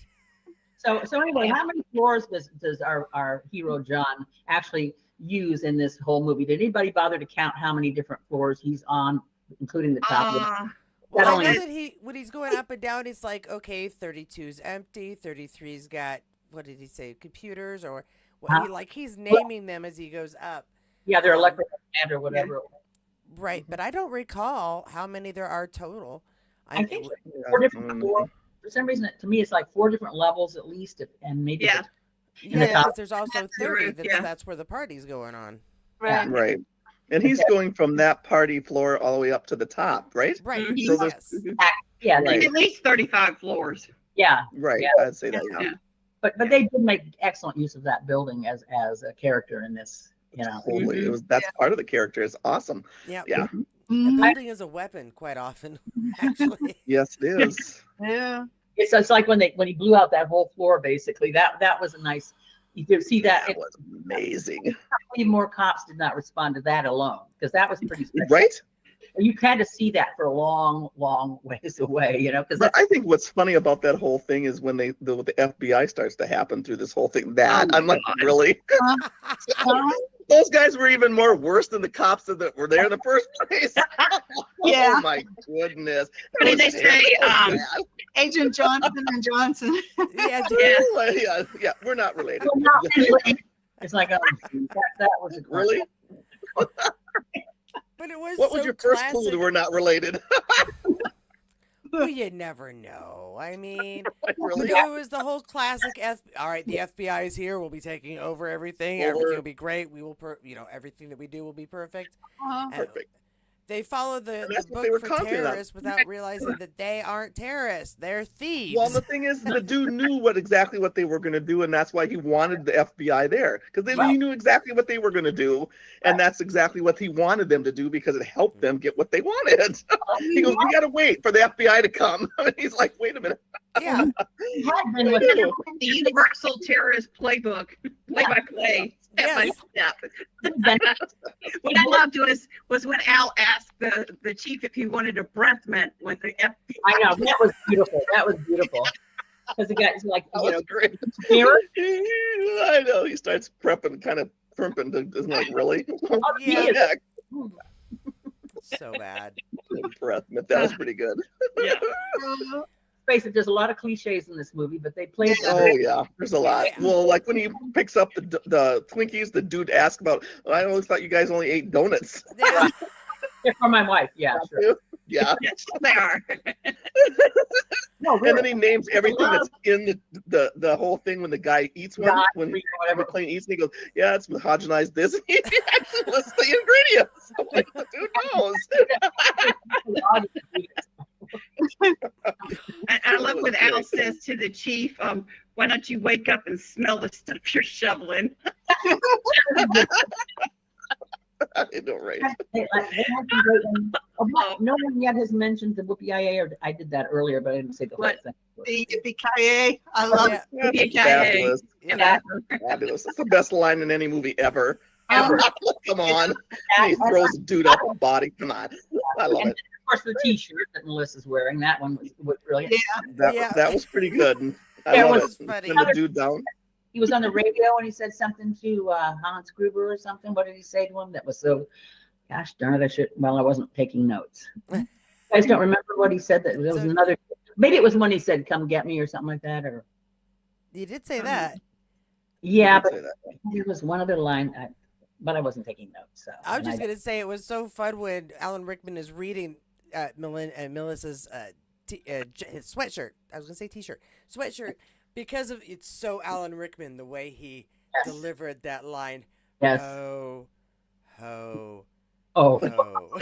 So anyway, how many floors does our hero John actually use in this whole movie? Did anybody bother to count how many different floors he's on, including the top? Well, I only know that when he's going up and down, it's like, okay, 32's empty, 33's got, what did he say, computers or what Huh? he's naming them as he goes up. yeah, they're Um, electrical plant or whatever. right, but I don't recall how many there are total. I think Yeah. four different floors. For some reason, to me, it's like 4 different levels at least, and maybe Yeah. Yeah, the top. because there's also the 30. roof, That's yeah. that's where the party's going on. Right. Right. And he's going from that party floor all the way up to the top, right? Right. Mhm. So there's Yes. Yeah, Right. At least 35 floors. yeah. right. Yeah. I'd say that. Yeah. Yeah. But they did make excellent use of that building as a character in this. Totally. Mhm. That's part of the character. It's awesome. Yeah. Yeah. A Mhm. building is a weapon quite often, actually. Yes, it is. Yeah. It's like when he blew out that whole floor. Basically, that was a nice. You could see that. That was amazing. Even more cops did not respond to that alone because that was pretty. Special. Right? You had to see that for a long, long ways away. Because But I think what's funny about that whole thing is when the FBI starts to happen through this whole thing. That Oh, I'm like, God. really? Uh, Those guys were even more worse than the cops that were there in the first place. Yeah. Oh my goodness. What did they Those say? terrible Agent Johnson and Johnson. Yeah, Yeah. yeah, we're not related. Well, not really. It's like that was a Really? but it was What so was your first clue classic. that we're not related? Well, you never know. I mean, Really? it was the whole classic. All right, the FBI is here. We'll be taking over everything. Everything will be great. We will, everything that we do will be perfect. Uh, And Perfect. they follow the And that's what they book were for confident on. terrorists without realizing that they aren't terrorists. They're thieves. Well, the thing is, the dude knew exactly what they were going to do, and that's why he wanted the FBI there, because he knew exactly what they were going to do, and that's exactly what he wanted them to do because it helped them get what they wanted. He goes, "We got to wait for the FBI to come." And he's like, "Wait a minute." Yeah. It had been with The Universal Terrorist Playbook, play by play, step by Yes. step. What I loved was when Al asked the chief if he wanted a breath mint with the FBI. I know that was beautiful. That was beautiful. Because the guy's like, That was great. mirror. I know. He starts prepping, kind of primping. Isn't like really? Yeah. Yeah, So bad. breath. But that was pretty good. Yeah. Face it, there's a lot of cliches in this movie, but they played. Oh yeah, there's a lot. Yeah. Well, like when he picks up the Twinkies, the dude asks about. I always thought you guys only ate donuts. Yeah. They're for my wife. Yeah, sure. Yeah, Yes, they are. No, and really. then he names everything that's in the whole thing when the guy eats one. Right, When whatever. McLean eats, and he goes, "Yeah, it's homogenized this." He actually lists the ingredients. I'm like, the dude knows. I love what Al says to the chief. Why don't you wake up and smell the stuff you're shoveling? I know, right? They had some great ones. Oh, no one yet has mentioned the Whoopie or I did that earlier, but I didn't say the whole What? thing. the yippee-ki-yay. I love Yeah. That's Yeah. fabulous. Yeah. Fabulous. That's the best line in any movie ever. Ever. Come on. And he throws a dude up a body. Come on. I love And it. of course, the T-shirt that Melissa's wearing, that one was brilliant. Yeah. Yeah. That was pretty good. I Yeah, it love was it. funny. Pin the dude down. He was on the radio and he said something to Hans Gruber or something. What did he say to him? That was so, gosh darn it, I wasn't taking notes. You guys don't remember what he said? That there was So- another, maybe it was when he said, come get me or something like that. Or You did say that. yeah, I'd but say that. there was one other line, but I wasn't taking notes. So I was and just gonna say it was so fun when Alan Rickman is reading Melissa's his sweatshirt. I was gonna say T-shirt, sweatshirt, because of it's so Alan Rickman the way he Yes. delivered that line. Yes. Ho, ho, Oh, ho.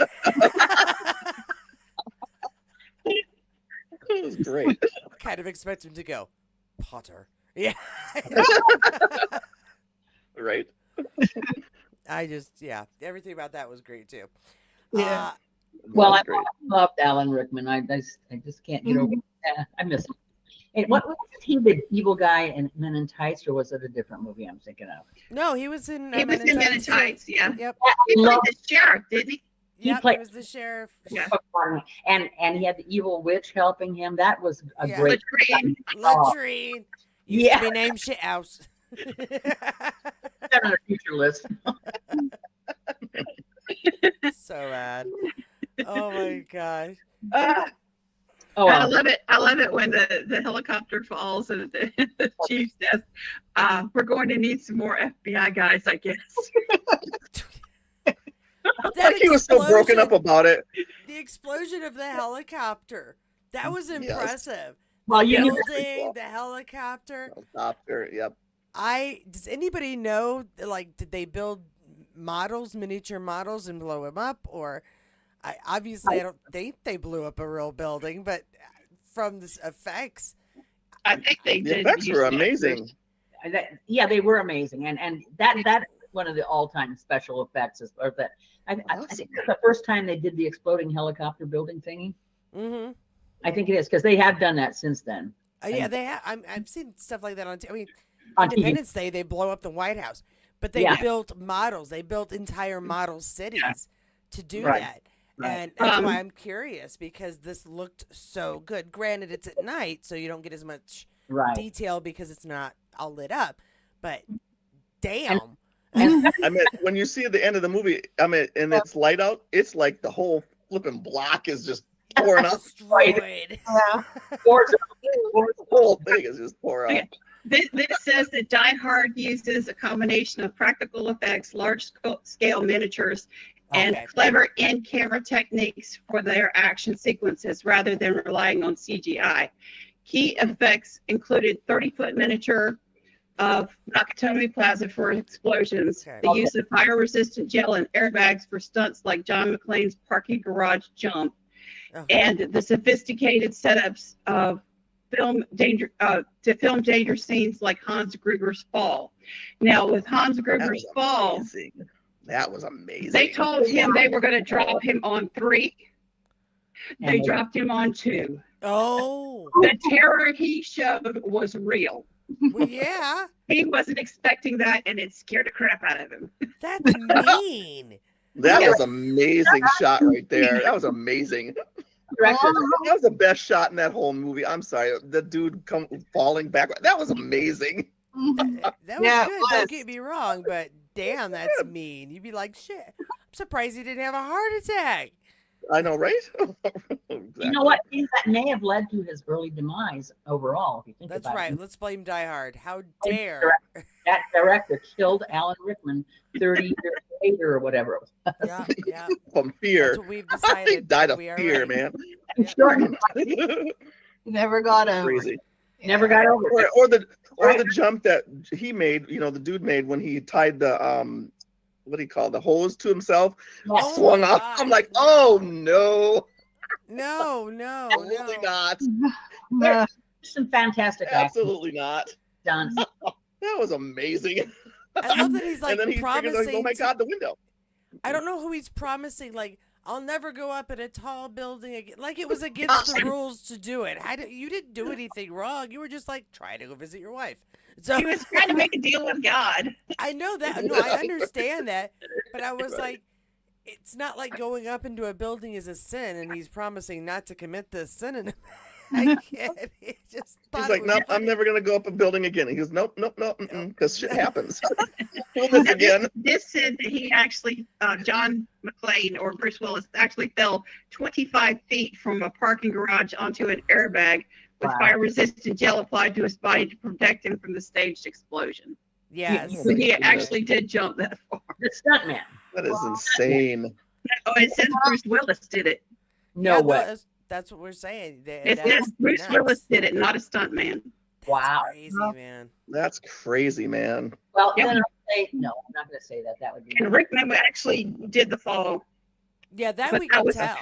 It was great. Kind of expect him to go, Potter. Yeah. Right? Everything about that was great too. Yeah. well, That I was great. loved Alan Rickman. I just can't get over. Mm-hmm. I miss him. And what was he the evil guy in Men in Tights, or was it a different movie I'm thinking of? No, he was in. He was in Men in too. Tights, yeah. Yep. He Love- played the sheriff, didn't he? Yep. played- He was the sheriff. Yeah. And he had the evil witch helping him. That was a Yeah. great. Latrine. Latrine. Used Yeah. to be named Shithouse. That's on our future list. So bad. Oh my gosh. Oh, I love it. I love it when the helicopter falls and the chief says, "We're going to need some more FBI guys, I guess." Like he was so broken up about it. The explosion of the helicopter. That was impressive. Well, The you know- building, the helicopter. Helicopter, yep. Does anybody know, like, did they build miniature models and blow them up? Or, I don't think they blew up a real building, but from the effects. I think they The did. effects use were that. amazing. Yeah, they were amazing, and that one of the all-time special effects is, or that I think it's the first time they did the exploding helicopter building thingy. Mm-hmm. I think it is because they have done that since then. Yeah, they have. I've seen stuff like that on. I mean, On TV. Independence Day, they blow up the White House, but they Yeah. built models. They built entire model cities to do Right. that. Right. And that's why I'm curious, because this looked so good. Granted, it's at night, so you don't get as much Right. detail because it's not all lit up. But damn. I mean, when you see at the end of the movie, I mean, and it's light out, it's like the whole flipping block is just pouring up. Destroyed. Yeah. The whole thing is just pouring up. This says that Die Hard uses a combination of practical effects, large-scale miniatures, and Okay. clever in-camera techniques for their action sequences rather than relying on CGI. Key effects included 30-foot miniature of Nakatomi Plaza for explosions, Okay. the use of fire-resistant gel and airbags for stunts like John McClane's parking garage jump, Okay. and the sophisticated setups of to film danger scenes like Hans Gruber's fall. Now, with Hans Gruber's fall, Amazing. That was amazing. they told him they were going to drop him on 3. They And dropped him on 2. Oh, The terror he showed was real. well, yeah. He wasn't expecting that, and it scared the crap out of him. That's mean. That Yeah. was amazing shot right there. That was amazing. director, That was the best shot in that whole movie. I'm sorry, the dude falling back. That was amazing. That was Yeah, it good. was. Don't get me wrong, but damn, that's mean. You'd be like, shit. I'm surprised he didn't have a heart attack. I know, right? you know what? That may have led to his early demise overall. If you think That's about right. it. Let's blame Die Hard. How dare? That director killed Alan Rickman 30 years later or whatever it was. Yeah, yeah. From fear. That's what we've He decided. died of We are fear, right. man. I'm sure Never got over. it. Crazy. never got over it. Or the jump that he made, the dude made when he tied the what do you call it, the hose to himself, Oh swung my off. God. I'm like, oh no, No. absolutely not, No. Some fantastic acting absolutely not. done. That was amazing. I love that he's like and then he figures, promising. like, oh my god, the window. I don't know who he's promising. Like, I'll never go up in a tall building again. Like it was against the rules to do it. You didn't do anything wrong. You were just like trying to go visit your wife. So He was trying to make a deal with God. I know that. No, I understand that. But I was like, it's not like going up into a building is a sin, and he's promising not to commit this sin. And I get it. Just thought He's it like, was nope, I'm funny. never gonna go up a building again. He goes, nope, because shit happens. Do this again. This said that he actually, John McClane or Bruce Willis actually fell 25 feet from a parking garage onto an airbag with Wow. fire-resistant gel applied to his body to protect him from the staged explosion. Yes. So he actually did jump that far. The stuntman. That is insane. Oh, it says Bruce Willis did it. No Yeah, way. That's what we're saying. It That's says Bruce nuts. Willis did it, not a stuntman. Wow. Crazy, man. That's crazy, man. Well, Yep. then I'll say no. I'm not going to say that. That would be. And Rickman actually did the fall. Yeah, that But we that can was tell.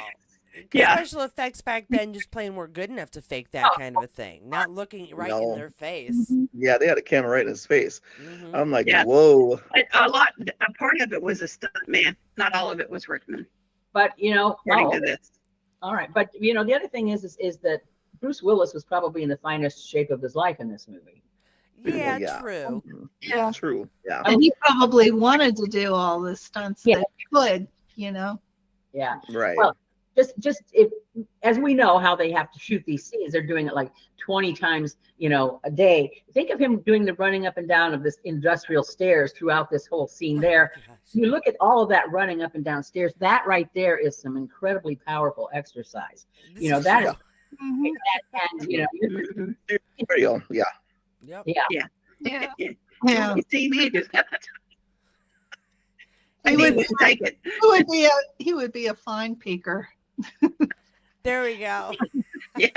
Yeah. Special effects back then just plain were good enough to fake that kind of a thing. Not looking right in No. their face. Yeah, they had a camera right in his face. Mhm. I'm like, Yeah. whoa. A part of it was a stuntman. Not all of it was Rickman, But according oh, to this. all right. But the other thing is that Bruce Willis was probably in the finest shape of his life in this movie. Yeah, Yeah. true. Yeah. True. Yeah. And he probably wanted to do all the stunts Yeah. that he could, you know. Yeah. Right. Well, just if, as we know how they have to shoot these scenes, they're doing it like 20 times, a day. Think of him doing the running up and down of this industrial stairs throughout this whole scene there. Gosh. You look at all of that running up and down stairs, that right there is some incredibly powerful exercise. This is That true. is Mhm. And you know, Mhm. Cereal. Yeah. Yep. yeah. Yeah. Yeah. Yeah. You see me just I He didn't would, take it. he would be a fine peaker. There we go. Yeah.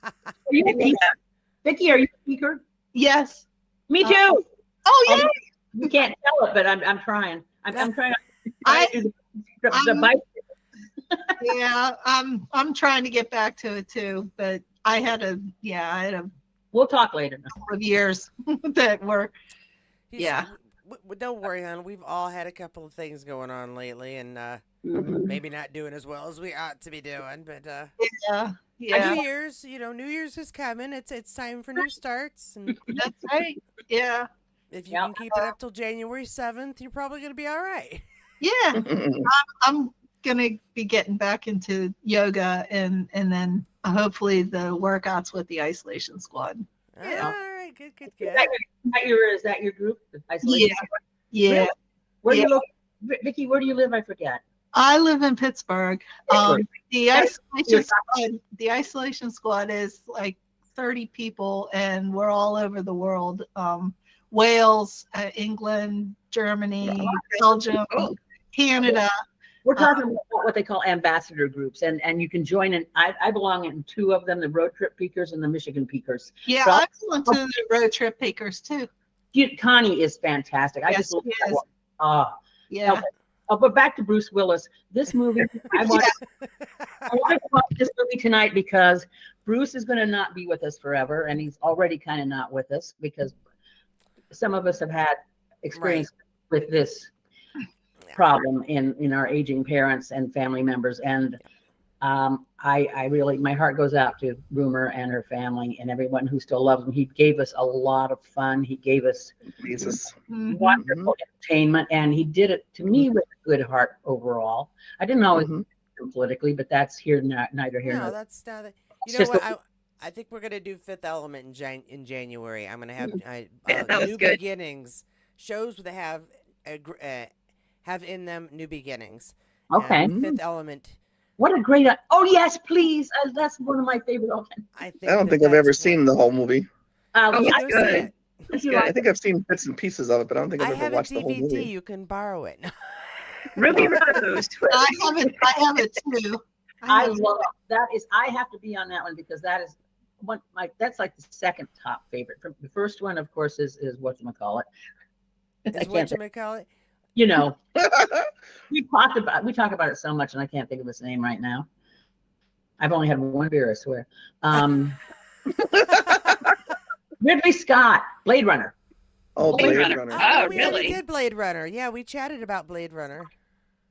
Are you a peaker? Vicky, are you a peaker? Yes. Me Uh, too. Oh Um, yeah. You can't tell it, but I'm trying. I'm trying I to do the I'm- bike. Yeah. I'm trying to get back to it too, but I had a We'll talk later. couple of years that were He's- Yeah. Don't worry, hon. We've all had a couple of things going on lately, and Mhm. maybe not doing as well as we ought to be doing. But yeah. New Year's, New Year's is coming. It's time for new starts, and That's right. Yeah. if you Yeah. can keep it up till January 7th, you're probably gonna be all right. Yeah. I'm gonna be getting back into yoga and then hopefully the workouts with the isolation squad. All right, good. Is that your group? The isolation? Yeah. Really? Where do Yeah. you live? Vicky, where do you live? I forget. I live in Pittsburgh. Pittsburgh. The isolation squad is like 30 people, and we're all over the world. Wales, England, Germany, Belgium, Oh. Canada. We're talking about what they call ambassador groups, and you can join in. I belong in two of them: the Road Trip Peakers and the Michigan Peakers. Yeah, So- I belong to the road trip pickers too. Connie is fantastic. I Yes, just look she at is. what. Yeah. Okay. Oh, but back to Bruce Willis. This movie, I want to watch this movie tonight because Bruce is going to not be with us forever, and he's already kind of not with us because some of us have had experience with this problem in our aging parents and family members. And I really, my heart goes out to Rumor and her family and everyone who still loves him. He gave us a lot of fun. He gave us Jesus. Mhm. wonderful entertainment, and he did it to me with a good heart overall. I didn't always Mhm. do politically, but that's neither here No, nor that's not. You It's know just what? I think we're gonna do Fifth Element in January. I'm gonna have Yeah, that was new good. beginnings shows that have in them new beginnings. Okay. And Fifth Element. What a great! Oh yes, please. That's one of my favorite. Okay. I think. I don't think I've ever seen the whole movie. Oh, Yeah, it's Go see good. it. if you good. I like think I've seen bits and pieces of it, but I don't think I I've ever have a watched the whole DVD. movie. You can borrow it. Ruby Rose. I have it too. I love that. I have to be on that one because that is one. That's like the second top favorite. The first one, of course, is whatchamacallit. I Is can't. whatchamacallit? You know, we talk about it so much, and I can't think of its name right now. I've only had one beer, I swear. Ridley Scott, Blade Runner. Oh, Blade Blade Runner. Runner. Oh, we already really? did Blade Runner. Yeah, we chatted about Blade Runner.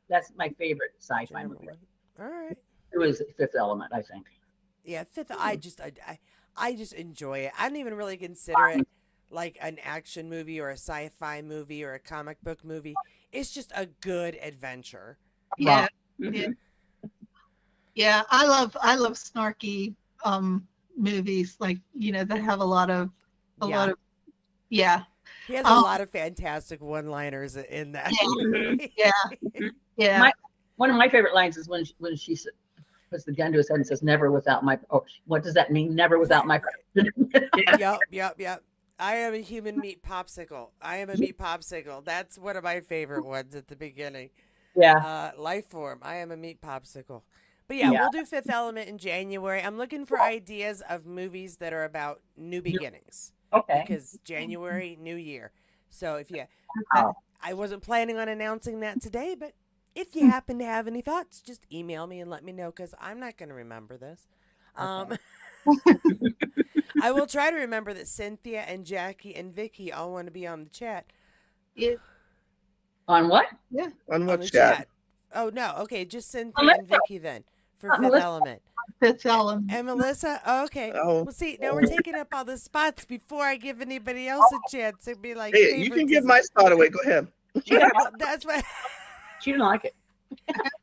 That's my favorite Do you sci-fi remember movie. one? All right. It was Fifth Element, I think. Yeah, Fifth. I just enjoy it. I don't even really consider it like an action movie or a sci-fi movie or a comic book movie. It's just a good adventure. Yeah. Mhm. Yeah. I love snarky movies like that have a lot of yeah. He has a lot of fantastic one-liners in that. movie. Yeah. One of my favorite lines is when she puts the gun to his head and says, "Never without my." Oh, what does that mean? Never without my. Yep. I am a human meat popsicle. I am a meat popsicle. That's one of my favorite ones at the beginning. Yeah. Life form. I am a meat popsicle. But yeah, Yeah. we'll do Fifth Element in January. I'm looking for ideas of movies that are about new beginnings Okay. because January, new year. So if you, Oh. I wasn't planning on announcing that today, but if you happen to have any thoughts, just email me and let me know because I'm not going to remember this. I will try to remember that Cynthia and Jackie and Vicky all want to be on the chat. Yeah. On what? On On what the chat? chat. Oh no, okay, just Cynthia Melissa. and Vicky then for Fifth Melissa. Element. Fifth Element. And Melissa, oh, okay. Oh. Well, see, now we're taking up all the spots before I give anybody else a chance to be like. Hey, you can give my spot away. Go ahead. Yeah, well, that's what. She didn't like it.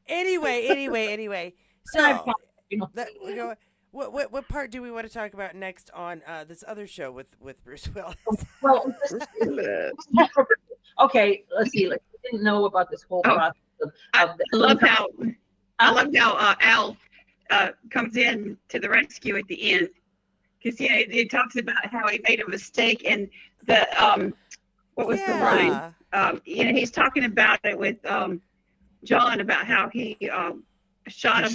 Anyway. So, You know. we go. What part do we want to talk about next on this other show with Bruce Willis? Well, okay. Let's see. Like, we didn't know about this whole process of I love how Al comes in to the rescue at the end. Because it talks about how he made a mistake and the what was the line? He's talking about it with John about how he shot a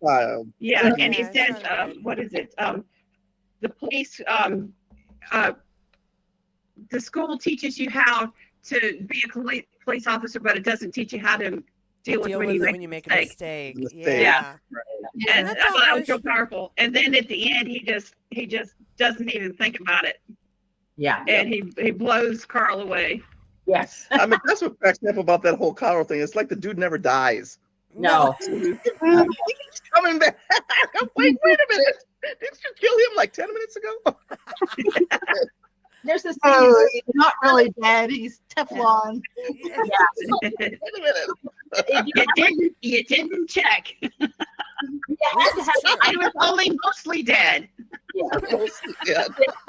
boy. Yeah, and he says, what is it? The police, the school teaches you how to be a police officer, but it doesn't teach you how to deal with when you make a mistake. Yeah. And I thought that was so powerful. And then at the end, he just doesn't even think about it. Yeah. And he blows Carl away. Yes. I mean, that's what cracks me up about that whole Carl thing. It's like the dude never dies. No. He's coming back. Wait a minute. Didn't you kill him like 10 minutes ago? There's this he's not really dead. He's Teflon. Yeah. Wait a minute. You didn't check. I was only mostly dead. Yeah. Have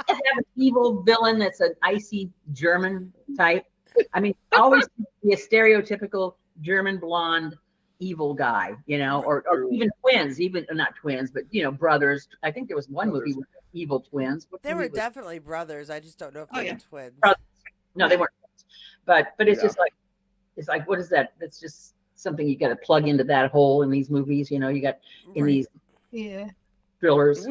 an evil villain that's an icy German type. I mean, always be a stereotypical German blonde evil guy, or even twins, not twins, but brothers. I think there was one movie with evil twins. They were definitely brothers. I just don't know if they were twins. No, they weren't twins. But it's just like, it's like, what is that? That's just something you got to plug into that hole in these movies. You got in these thrillers.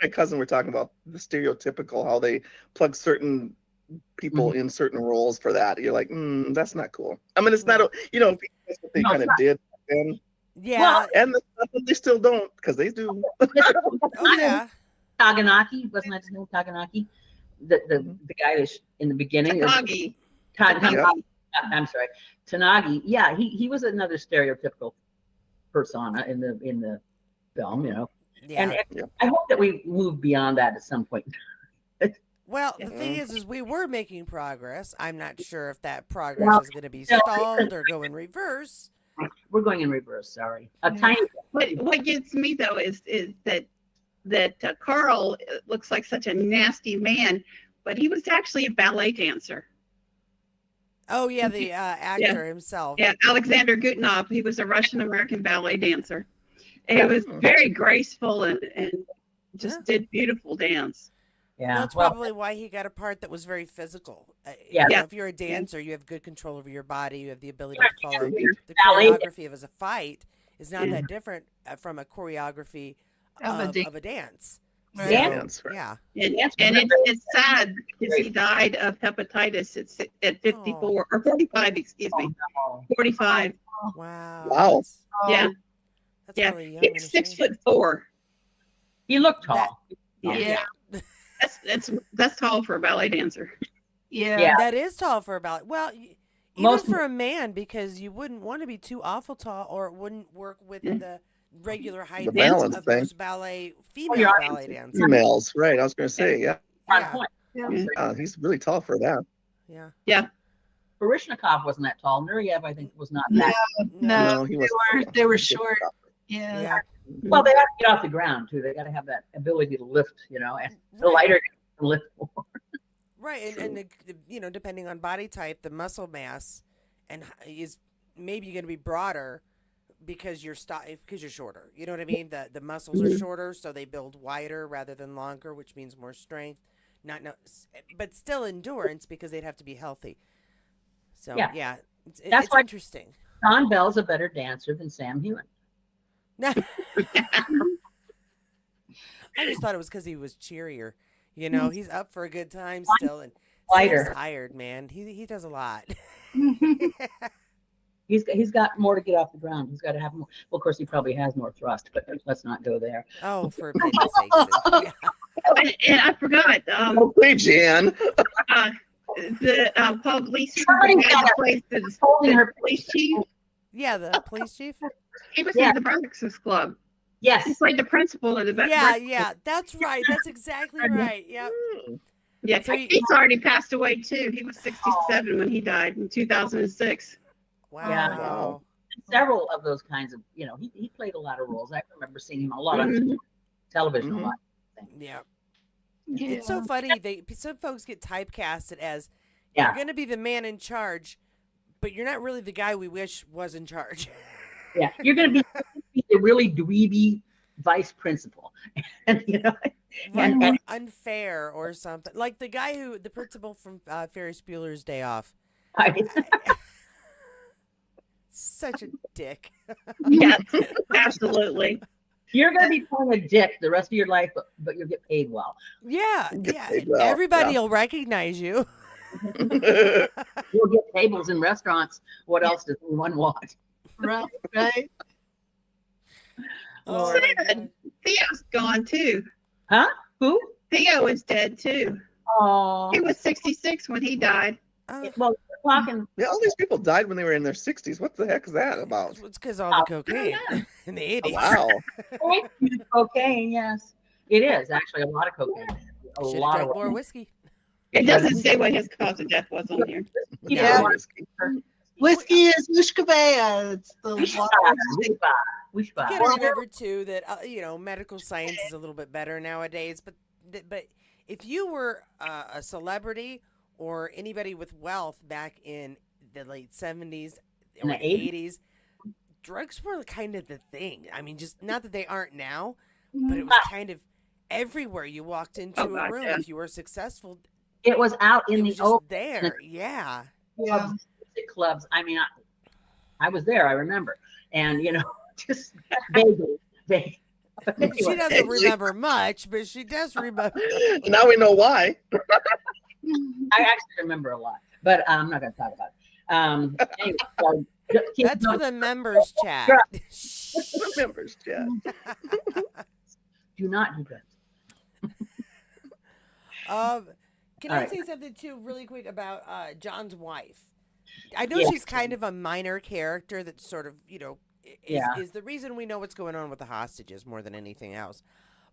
My cousin were talking about the stereotypical, how they plug certain people in certain roles for that. You're like, that's not cool. I mean, it's not, that's what they kind of did then. Yeah. Well, and they still don't, because they do. Yeah. Taganaki, wasn't that his name? Taganaki? The guy that's in the beginning. Takagi. I'm sorry. Tanagi. Yeah, he was another stereotypical persona in the film, Yeah. And I hope that we move beyond that at some point. Well, the thing is we were making progress. I'm not sure if that progress is going to be stalled or go in reverse. We're going in reverse. Sorry. Tiny. What gets me though is that Carl looks like such a nasty man, but he was actually a ballet dancer. Oh yeah, the actor himself. Yeah, Alexander Gutenov. He was a Russian American ballet dancer. And it was very graceful and just did beautiful dance. Yeah, that's probably why he got a part that was very physical. If you're a dancer, you have good control over your body. You have the ability to follow the choreography of a fight. Is not that different from a choreography of a dance. Right. Dance, right. Yeah, and it's sad because he died of hepatitis at 54 or 45. Excuse me, 45. Wow. Yeah. That's really young. He's 6'4". He looked tall. Yeah. That's tall for a ballet dancer. Yeah. That is tall for a ballet. Well, even for a man, because you wouldn't want to be too awful tall, or it wouldn't work with the regular height of those female ballet dancers. Females, right? I was going to say, he's really tall for that. Yeah. Baryshnikov wasn't that tall. Nureyev, I think, was not that. No, they were short. Yeah. Well, they have to get off the ground too. They got to have that ability to lift, and the lighter can lift more. Right, and depending on body type, the muscle mass, and is maybe going to be broader because you're shorter. You know what I mean? The muscles are shorter, so they build wider rather than longer, which means more strength. But still endurance because they'd have to be healthy. So it's interesting. Don Bell's a better dancer than Sam Heughan. I just thought it was because he was cheerier. He's up for a good time still, and Sam's tired, man. He does a lot. He's got more to get off the ground. He's got to have more. Well, of course, he probably has more thrust, but let's not go there. Oh, for goodness sakes! And I forgot. Hey, Jan. The Paul Gleason, holding her police chief. Yeah, the police chief. He was in the Breakfast Club. Yes, he played the principal of the. Yeah, that's right. That's exactly right. Yeah. Yeah, so he's already passed away too. He was 67 when he died in 2006. Wow. Yeah. Several of those kinds of, he played a lot of roles. I remember seeing him a lot on television. A lot. Yeah. It's so funny. Some folks get typecasted as you're going to be the man in charge, but you're not really the guy we wish was in charge. Yeah, you're going to be the really dweeby vice principal, and Right, and or unfair or something. Like the principal from Ferris Bueller's Day Off. I, Such a dick. Yes, absolutely. you're going to be playing a dick the rest of your life, but you'll get paid well. Yeah, Get yeah. paid well, Everybody yeah. will recognize you. You'll get tables in restaurants. What else does anyone want? Right, right. Oh, Lord. my God. Theo's gone too. Huh? Who? Theo is dead too. Oh, He was 66 when he died. well, we're talking. Yeah, all these people died when they were in their 60s. What the heck is that about? It's because all the cocaine in the 80s. Wow. Cocaine, yes, it is actually a lot of cocaine. A Should have lot drank of more whiskey. It doesn't say what his cause of death was on here. Yeah. No. Whiskey is Ushkabea. It's the water. Wish You gotta Water. remember too that medical science is a little bit better nowadays. But if you were a celebrity or anybody with wealth back in the late 70s In or the the 80s, drugs were kind of the thing. I mean, just not that they aren't now, but it was kind of everywhere you walked into Oh, a God, room. yeah. If you were successful, It was out it in was the just open there. Yeah. Yeah. music clubs. I mean, I was there. I remember, and just vaguely. But She anyway, doesn't remember much, but she does remember. Now we know why. I actually remember a lot, but I'm not going to talk about it. Anyway, so keep That's for going. the members chat. Members, yeah. Do not do that. Can All I right. say something too, really quick about John's wife? I know Yeah. she's kind of a minor character that sort of, Yeah. is the reason we know what's going on with the hostages more than anything else.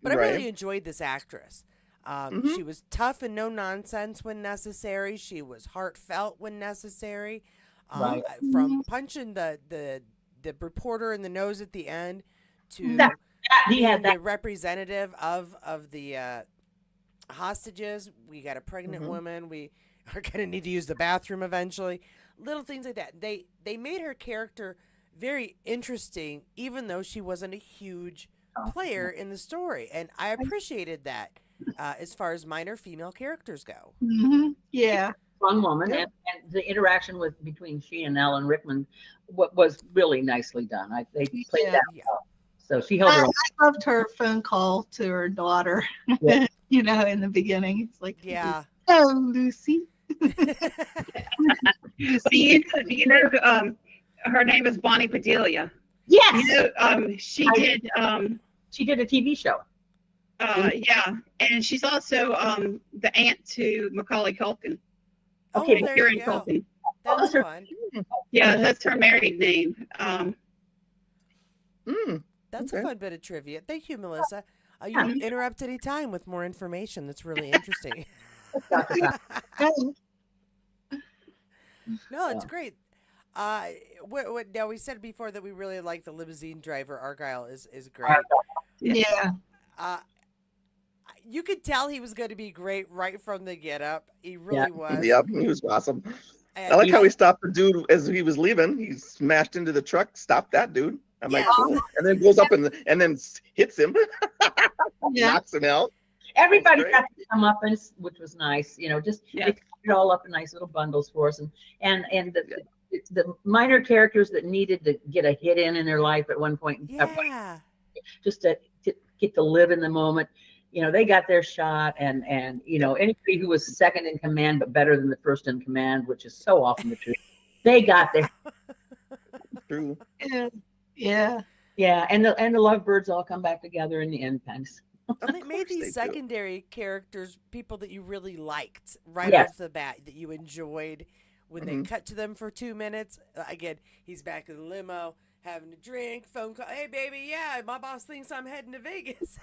But I Right. really enjoyed this actress. Mhm. She was tough and no nonsense when necessary. She was heartfelt when necessary. Right. From punching the reporter in the nose at the end to That- he being had that. the representative of the hostages. We got a pregnant Mhm. woman. We are going to need to use the bathroom eventually. Little things like that. They made her character very interesting, even though she wasn't a huge player in the story, and I appreciated that. As far as minor female characters go, Mhm. Yeah. Fun woman, Yeah. and the interaction between she and Alan Rickman was really nicely done. They played Yeah. that Yeah. well. So she held her I own. loved her phone call to her daughter. Yeah. In the beginning, it's like, yeah. "Oh, Lucy." See, her name is Bonnie Bedelia. Yes, She I- did, she did a TV show. yeah, and she's also the aunt to Macaulay Culkin. Okay, there Kieran you go. Culkin. That's fun. Yeah, that's her married name. That's Okay. a fun bit of trivia. Thank you, Melissa. You Yeah. can interrupt any time with more information. That's really interesting. No, it's Yeah. great. Now we said before that we really like the limousine driver. Argyle is great. Yeah. You could tell he was going to be great right from the get up. He really was. Yep, he was awesome. And I like how he stopped the dude as he was leaving. He smashed into the truck, stopped that dude. I'm like, Yes. cool. And then goes up and then hits him, Yeah. knocks him out. Everybody That's got great. to come up, and which was nice. Just Yeah. they put it all up in nice little bundles for us, and the minor characters that needed to get a hit in their life at one point, Yeah. just to get to live in the moment. They got their shot, and anybody who was second in command but better than the first in command, which is so often the truth, they got their True. Yeah. yeah, and the lovebirds all come back together in the end, thanks. And they made course they do. these secondary characters people that you really liked right Yes. off the bat, that you enjoyed when they Mhm. cut to them for 2 minutes. Again, he's back in the limo, having a drink, phone call. Hey, baby, yeah, my boss thinks I'm heading to Vegas.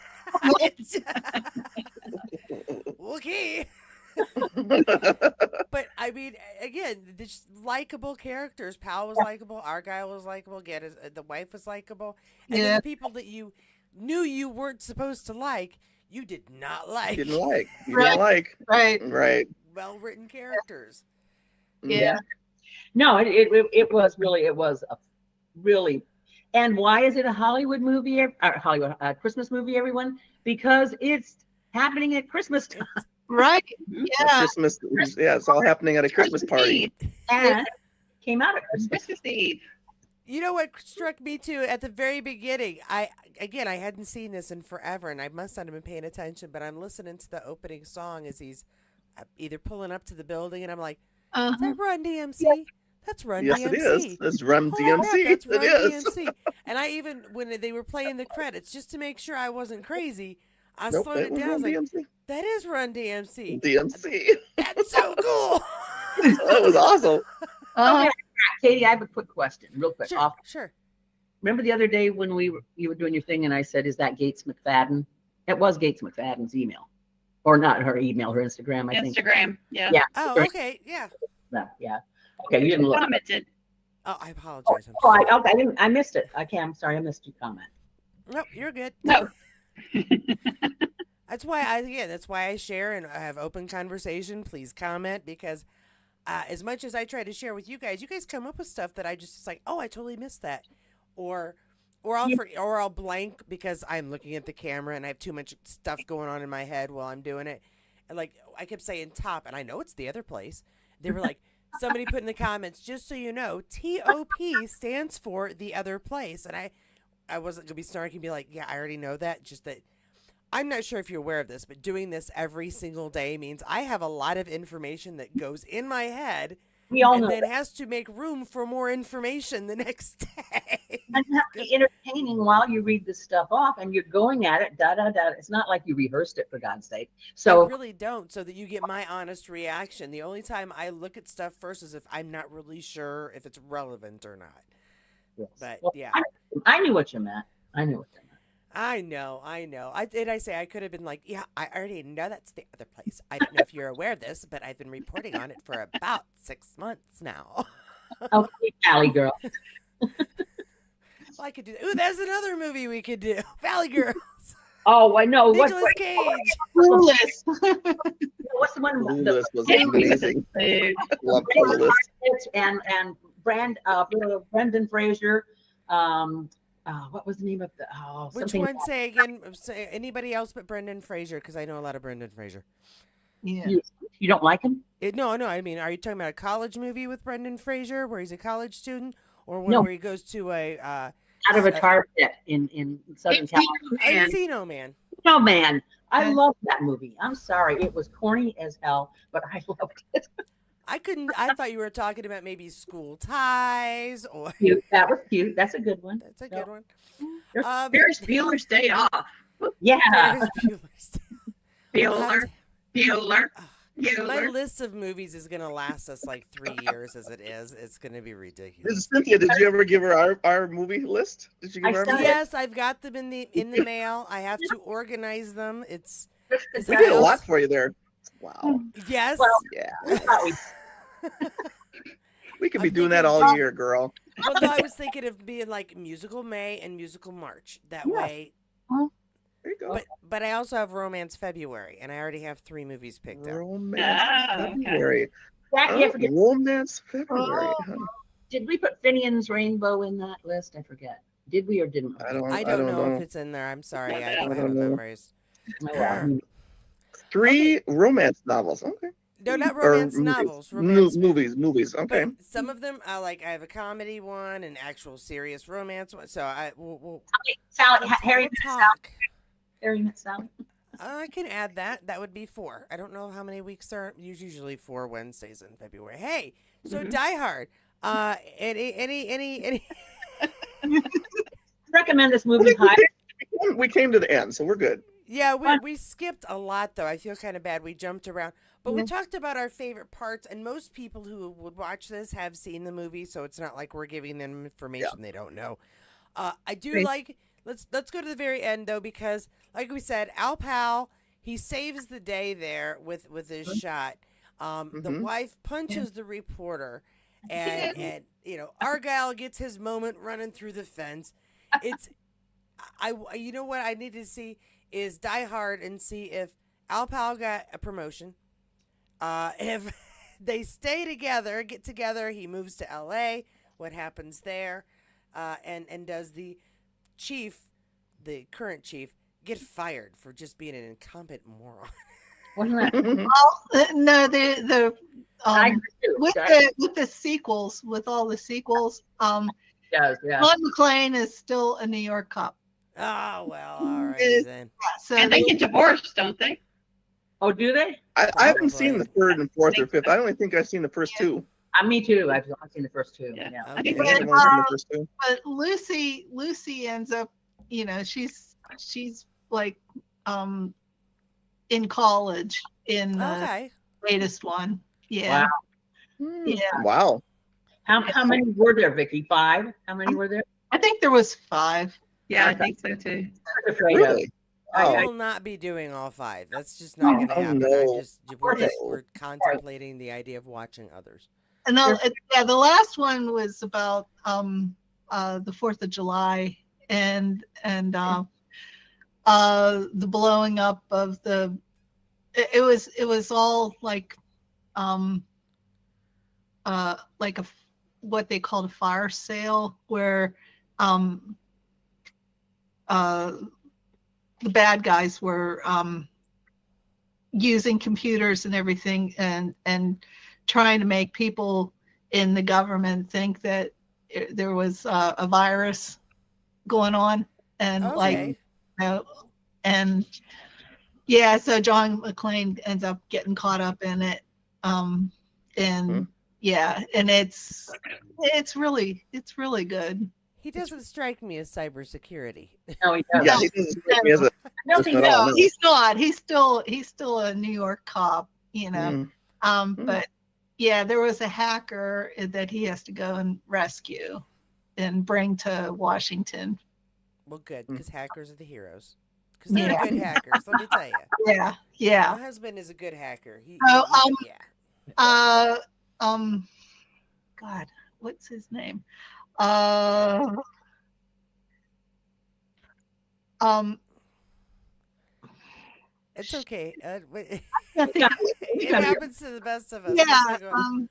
Okay. But I mean, again, just likable characters. Pal was likable. Argyle was likable. Again, the wife was likable. And then Yeah. the people that you knew you weren't supposed to like, you did not like. Didn't like. You Right. didn't like. Right. Right. Well-written characters. Yeah. No, it was a really And why is it a Hollywood movie? Hollywood Christmas movie, everyone? Because it's happening at Christmas time. Right. Mhm. Yeah. Christmas, yeah, it's all happening at a Christmas party. Eve. And it came out at Christmas. Christmas Eve. You know what struck me too at the very beginning? I hadn't seen this in forever, and I must not have been paying attention. But I'm listening to the opening song as he's either pulling up to the building, and I'm like, "Is that Run DMC? That's Run Yes, DMC. it is. It's Run Holy DMC. crap, that's Run It is. DMC." And I even when they were playing the credits, just to make sure I wasn't crazy, I Nope, slowed that it was down. I was Run like, DMC. "That is Run DMC. DMC. That's so cool." That was awesome. Uh-huh. Katie, I have a quick question, real quick. Sure, sure. Remember the other day when you were doing your thing and I said, "Is that Gates McFadden?" It was Gates McFadden's email, or not her email, her Instagram. I think. Instagram. Yeah. Yeah. Oh, okay, yeah. Yeah. Okay, you didn't look. Commented. Oh, I apologize. I'm Oh, sorry. I didn't. I missed it. Okay, I'm sorry. I missed your comment. Nope, you're good. No. That's why I share and I have open conversation. Please comment because as much as I try to share with you guys come up with stuff that I just it's like, oh, I totally missed that, or I'll blank because I'm looking at the camera and I have too much stuff going on in my head while I'm doing it. And like I kept saying top, and I know it's the other place. They were like, somebody put in the comments, just so you know, TOP stands for the other place, and I wasn't gonna be snarky and be like, yeah, I already know that. Just that I'm not sure if you're aware of this, but doing this every single day means I have a lot of information that goes in my head We all and know then that. has to make room for more information the next day. And you have to be entertaining while you read this stuff off, and you're going at it. Da da da. It's not like you rehearsed it, for God's sake. I So really don't, so that you get my honest reaction. The only time I look at stuff first is if I'm not really sure if it's relevant or not. yes. But Well, yeah. I knew what you meant. I knew what you meant. I know. I say I could have been like, yeah, I already know that's the other place. I don't know if you're aware of this, but I've been reporting on it for about 6 months now. Okay, Valley girl. Well, I could do that. Ooh, that's another movie we could do. Valley Girls. Oh, I know. Nicolas Cage. Clueless. What's the one? Clueless was Getting amazing. food. Love Clueless. And Brendan Fraser. What was the name of the? Oh, Which something. one? Say again. Say anybody else but Brendan Fraser, because I know a lot of Brendan Fraser. Yeah. You don't like him? No. I mean, are you talking about a college movie with Brendan Fraser where he's a college student, or one No. where he goes to a Out of a tar pit in Southern California. Encino Man? No, man. I Okay. love that movie. I'm sorry. It was corny as hell, but I loved it. I thought you were talking about maybe School Ties, or Cute. That was cute. That's a good one. that's a good one. Ferris Bueller's Day Off. Yeah. Ferris Bueller's- Bueller. Bueller. My Bueller. list of movies is gonna last us like 3 years as it is. It's gonna be ridiculous. Cynthia, did you ever give her our movie list? Did you give I her our saw movie? it. Yes, I've got them in the mail. I have to organize them. It's is We that did a else? lot for you there. Wow. Yes. Well, Yeah. we thought we- We could be I'm doing that thinking- all year, girl. Well, no, I was thinking of being like musical May and musical March. That Yeah. way. There you go. But I also have romance February, and I already have 3 movies picked out. Romance okay. February. Jackie, I Oh, forget. Romance February. Oh. huh? Did we put Finian's Rainbow in that list? I forget. Did we or didn't we? I don't know if it's in there. I'm sorry. I don't have it memorized. Oh, well. 3 romance novels. Okay. No, not Or romance movies. novels. Romance Movies. Okay. But some of them, I have a comedy one, an actual serious romance one. So we'll Sally, Harry we'll met Sally. talk. Harry met Sally. I can add that. That would be 4. I don't know how many weeks there are. Usually 4 Wednesdays in February. Hey, so Die Hard. Any Recommend this movie high. We came to the end, so we're good. Yeah, we skipped a lot though. I feel kind of bad. We jumped around. But we talked about our favorite parts, and most people who would watch this have seen the movie, so it's not like we're giving them information they don't know. I do Great. like let's go to the very end though, because like we said, Al Pal, he saves the day there with his shot. The wife punches the reporter, and you know, Argyle gets his moment running through the fence. It's you know what I need to see is Die Hard and see if Al Pal got a promotion. If they stay together, get together, he moves to LA. What happens there? And does the chief, the current chief, get fired for just being an incompetent moron? Wasn't that? No, the I um, agree too. with That the sequels, with all the sequels, does, yeah. Ron McClane is still a New York cop. Oh, well, all right Is- then. So And they get divorced, don't they? Oh, do they? I haven't seen the Probably. third and fourth or fifth. I only think I've seen the first two. Me too. I've only seen the first two. Yeah. Yeah. I think Okay. I think I've only seen the first two. but Lucy ends up, she's like in college in the Okay. latest one. Yeah. Wow. Yeah. Wow. How many were there, Vicky? 5? How many were there? I think there was 5. Yeah, I think so too. I was afraid of. Really? I Oh. will not be doing all 5. That's just not going to Oh, happen. no. We're contemplating the idea of watching others. And the last one was about the 4th of July and the blowing up of the it was all like what they called a fire sale where the bad guys were using computers and everything and trying to make people in the government think that there was a virus going on and Okay. and yeah, so John McClane ends up getting caught up in it, and yeah, and it's really good. He doesn't strike me as cybersecurity. No, he doesn't. Yeah, he doesn't strike me as a. I don't think No, so. no. He's not. He's still a New York cop, Mm. But yeah, there was a hacker that he has to go and rescue and bring to Washington. Well, good, Hmm. because hackers are the heroes. Because they're Yeah. good hackers, let me tell you. Yeah. My husband is a good hacker. Yeah. God, what's his name? It's okay. I think- It happens to the best of us. yeah, It's like going,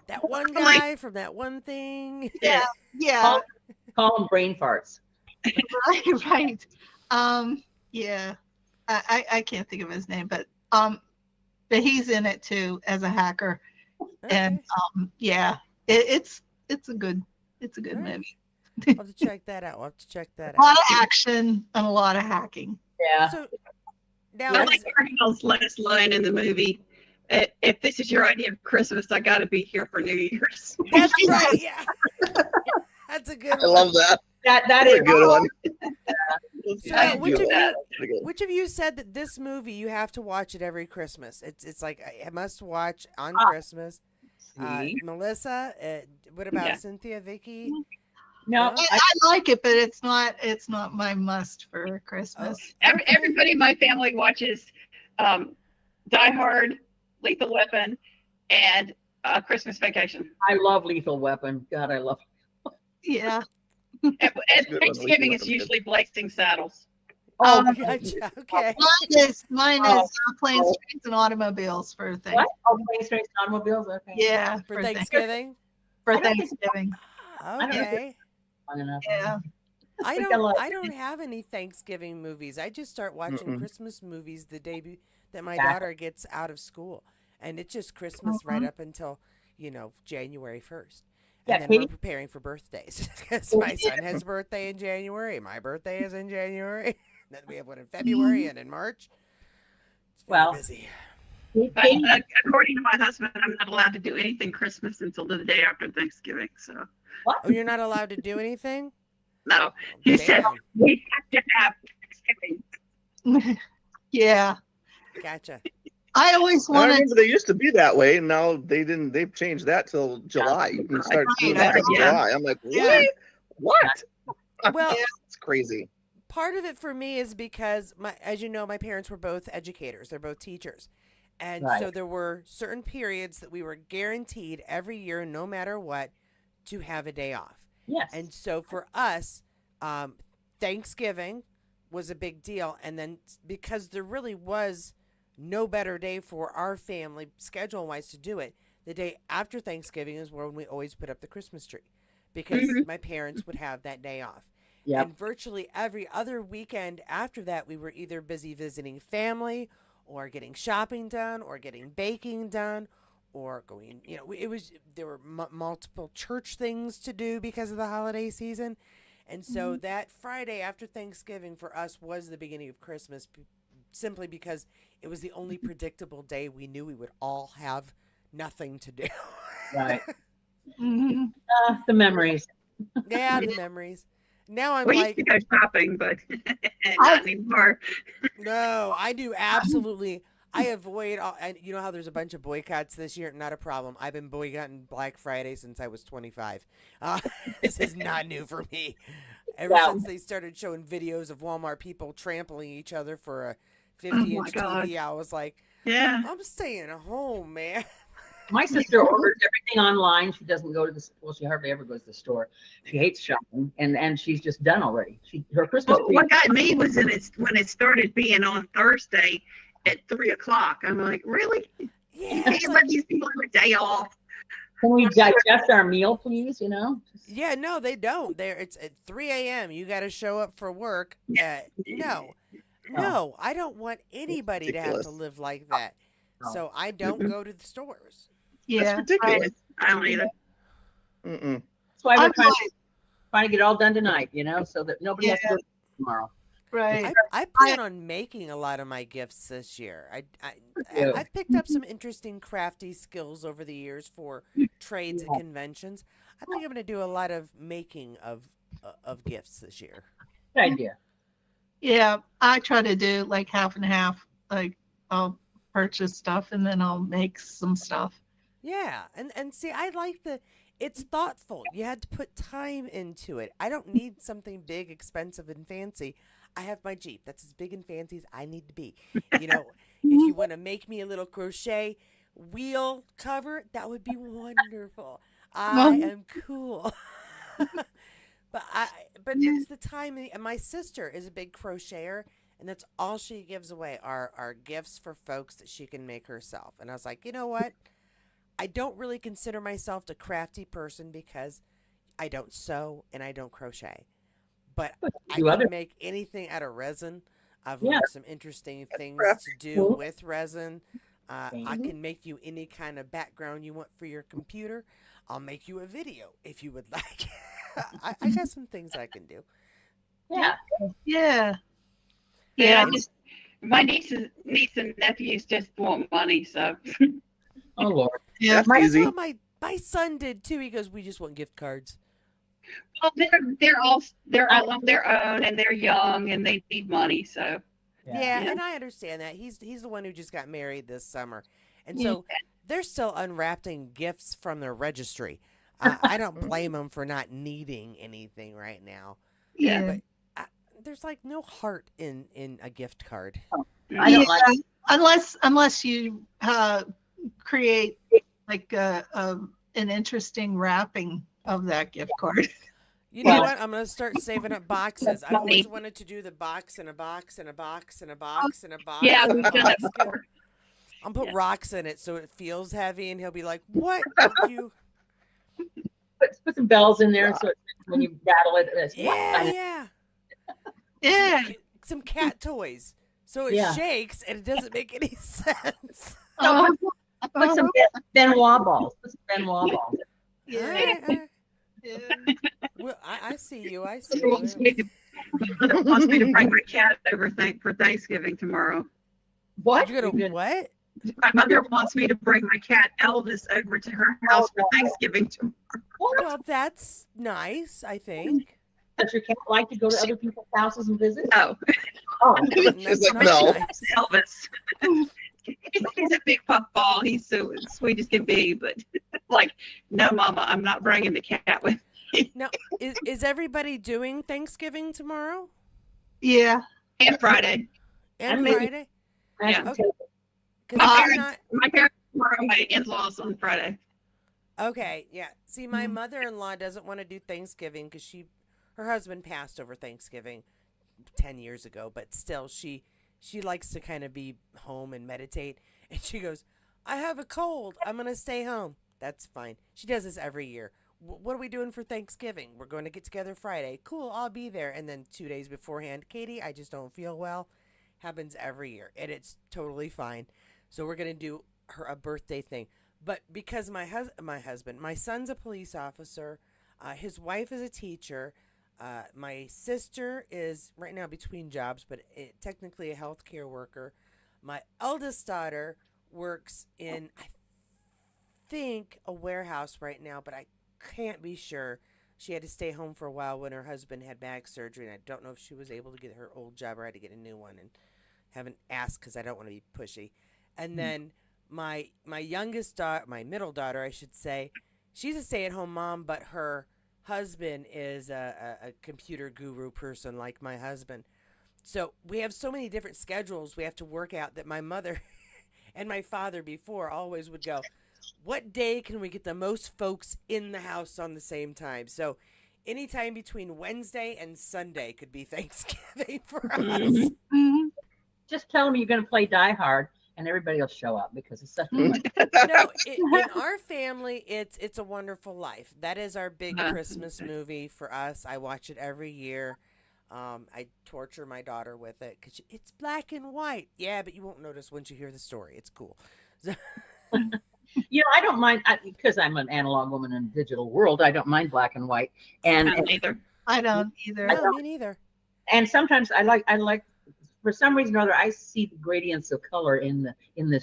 that one guy from that one thing. yeah, yeah, Call them brain farts. right. Yeah, I can't think of his name, but he's in it too as a hacker, and Okay. yeah, it's a good All right. movie. I'll have to check that out. A lot of action and a lot of hacking. Yeah. So now, I like Cardinal's last line in the movie. If this is your idea of Christmas, I got to be here for New Year's. that's right. Yeah. That's a good I one. love that. That That's is a good one. So I which do of that. Which of you said that this movie you have to watch it every Christmas? It's like a must watch on Christmas. See? Melissa, what about Yeah. Cynthia, Vicky? No, I like it, but it's not my must for Christmas. Everybody in my family watches Die Hard, Lethal Weapon, and Christmas Vacation. I love Lethal Weapon. God, I love. Yeah. And good one, Thanksgiving Lethal is Weapon. usually Blazing Saddles. Oh, Gotcha. Okay. Mine is planes, trains, and automobiles for things. what? Oh, planes, trains, and automobiles. Okay. Yeah, For Thanksgiving. For I don't think- Thanksgiving. don't think Okay. Long enough. Yeah. I think I don't. like I don't have any Thanksgiving movies. I just start watching Mm-mm. Christmas movies the day that my Exactly. daughter gets out of school, and it's just Christmas right up until January 1st. Yeah, And then Katie- we're preparing for birthdays because my son has a birthday in January. My birthday is in January. Then we have one in February and in March. It's very Well, busy. But according to my husband, I'm not allowed to do anything Christmas until the day after Thanksgiving. So What? Oh, you're not allowed to do anything? no, he said Damn. we have to have Thanksgiving. Yeah. Gotcha. I always I wanted. remember they used to be that way, and now they didn't. They've changed that till July. You can start doing that in Yeah. July. I'm like, Yeah. really? What? Well, It's crazy. part of it for me is because as you know, my parents were both educators. They're both teachers. And so Right. there were certain periods that we were guaranteed every year, no matter what, to have a day off. Yes. And so for us, Thanksgiving was a big deal. And then because there really was no better day for our family schedule wise to do it, the day after Thanksgiving is when we always put up the Christmas tree. because Mm-hmm. my parents would have that day off. Yep. And virtually every other weekend after that, we were either busy visiting family or getting shopping done or getting baking done or going, there were multiple church things to do because of the holiday season. And so that Friday after Thanksgiving for us was the beginning of Christmas, simply because it was the only predictable day we knew we would all have nothing to do. Right. Mhm. The memories. Yeah, the memories. Now I'm We used like, to go shopping, but not anymore. no, I do absolutely. I avoid all, and you know how there's a bunch of boycotts this year? Not a problem. I've been boycotting Black Friday since I was 25. Uh, this is not new for me. Ever Yeah. since they started showing videos of Walmart people trampling each other for a Oh 50-inch my God. TV, I was like, Yeah. I'm staying home, man. My sister orders everything online. She doesn't go to the well. She hardly ever goes to the store. She hates shopping, and she's just done already. Her Christmas Well, tree. what got me was when it started being on Thursday at 3 o'clock. I'm like, really? Yeah, You it's can't like, let these people have a day off. Can we digest our meal, please? yeah, no, they don't. It's at 3 a.m. You got to show up for work. No, I don't want anybody to have to ridiculous. live like that. So I don't go to the stores. Yeah. That's ridiculous. I don't either. Mm-mm. That's why we're I'm trying to get it all done tonight, so that nobody has to Yeah. go tomorrow. right. I plan on making a lot of my gifts this year. too. I've picked up some interesting crafty skills over the years for trades at conventions. I think I'm going to do a lot of making of gifts this year. Good idea. Yeah, I try to do like half and half. Like I'll purchase stuff and then I'll make some stuff. Yeah, and see, I like it's thoughtful. You had to put time into it. I don't need something big, expensive, and fancy. I have my Jeep. That's as big and fancy as I need to be. If you want to make me a little crochet wheel cover, that would be wonderful. I am cool. but it's the time, and my sister is a big crocheter, and that's all she gives away are gifts for folks that she can make herself. And I was like, you know what? I don't really consider myself a crafty person because I don't sew and I don't crochet. But I can make anything out of resin. I've learned some interesting things to do with resin. I can make you any kind of background you want for your computer. I'll make you a video if you would like. I got some things I can do. Yeah. Yeah. Yeah, my niece and nephews just want money, so Oh Lord. Yeah. That's That's easy. what my son did too. He goes, "We just want gift cards." well, they're all on their own and they're young and they need money, so Yeah, Yeah. and I understand that. He's the one who just got married this summer, and so they're still unwrapping gifts from their registry. I don't blame them for not needing anything right now. yeah. But there's like no heart in a gift card. I don't like Unless you create like an interesting wrapping of that gift card. You know Well- what? I'm gonna start saving up boxes. I've always wanted to do the box and a box and a box and a box and a box. Yeah, and we've a done box. it before. I'll put rocks in it so it feels heavy, and he'll be like, "What did you?" put some bells in there so it, when you rattle it, it's Yeah. Yeah. Some cat toys, so it Yeah. shakes and it doesn't make any sense. Put some Benoit balls. Put some Benoit balls. Yeah. All right. Yeah. Well, I see you. I see Wants you. me to bring my cat over for Thanksgiving tomorrow. What? You're gonna what? My mother wants me to bring my cat Elvis over to her house for Thanksgiving tomorrow. Well, that's nice. I think. Does your cat like to go to other people's houses and visit? No, Oh, That's like, not no. nice. Elvis. He's a big puffball. He's so sweet as can be, but like, no, Mama, I'm not bringing the cat with. Now, is everybody doing Thanksgiving tomorrow Yeah. And Friday. and maybe- Friday? Yeah. Okay. Because My I'm parents, not. my parents tomorrow, my in-laws on Friday. Okay, yeah. See, my mother-in-law doesn't want to do Thanksgiving because her husband passed over Thanksgiving 10 years ago, but still she likes to kind of be home and meditate. And she goes, "I have a cold. I'm going to stay home." That's fine. She does this every year. what are we doing for Thanksgiving? We're going to get together Friday. Cool, I'll be there. And then 2 days beforehand, Katie, I just don't feel well. Happens every year, and it's totally fine. So we're gonna do her a birthday thing. But because my son's a police officer, his wife is a teacher. My sister is right now between jobs, but technically a healthcare worker. My eldest daughter works in, I think, a warehouse right now, but I can't be sure. She had to stay home for a while when her husband had back surgery, and I don't know if she was able to get her old job or had to get a new one, and haven't asked because I don't want to be pushy. And then my youngest daughter, my middle daughter, I should say, she's a stay-at-home mom, but her husband is a computer guru person like my husband. So we have so many different schedules we have to work out that my mother and my father before always would go, what day can we get the most folks in the house on the same time? So anytime between Wednesday and Sunday could be Thanksgiving for us. Mhm. Just tell them you're going to play Die Hard, and everybody will show up because it's such a No, in our family, it's A Wonderful Life. That is our big Christmas movie for us. I watch it every year. I torture my daughter with it because it's black and white. Yeah, but you won't notice once you hear the story. It's cool. So, I don't mind because I'm an analog woman in a digital world. I don't mind black and white, and Neither. I don't either. no, me neither. sometimes I like for some reason or other I see the gradients of color in the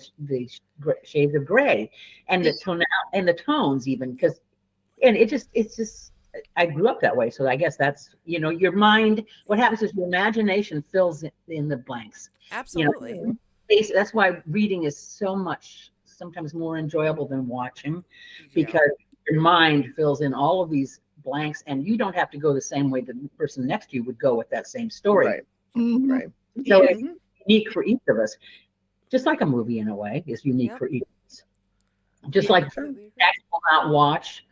shades of gray and the tone and the tones even because it's just I grew up that way, so I guess that's your mind. What happens is your imagination fills in the blanks. Absolutely. That's why reading is sometimes more enjoyable than watching, Yeah. because your mind fills in all of these blanks, and you don't have to go the same way the person next to you would go with that same story. Right. Mhm. Right. So it's unique for each of us, just like a movie in a way is unique Yep. for each of us. Just Yeah, like completely agree. I will not watch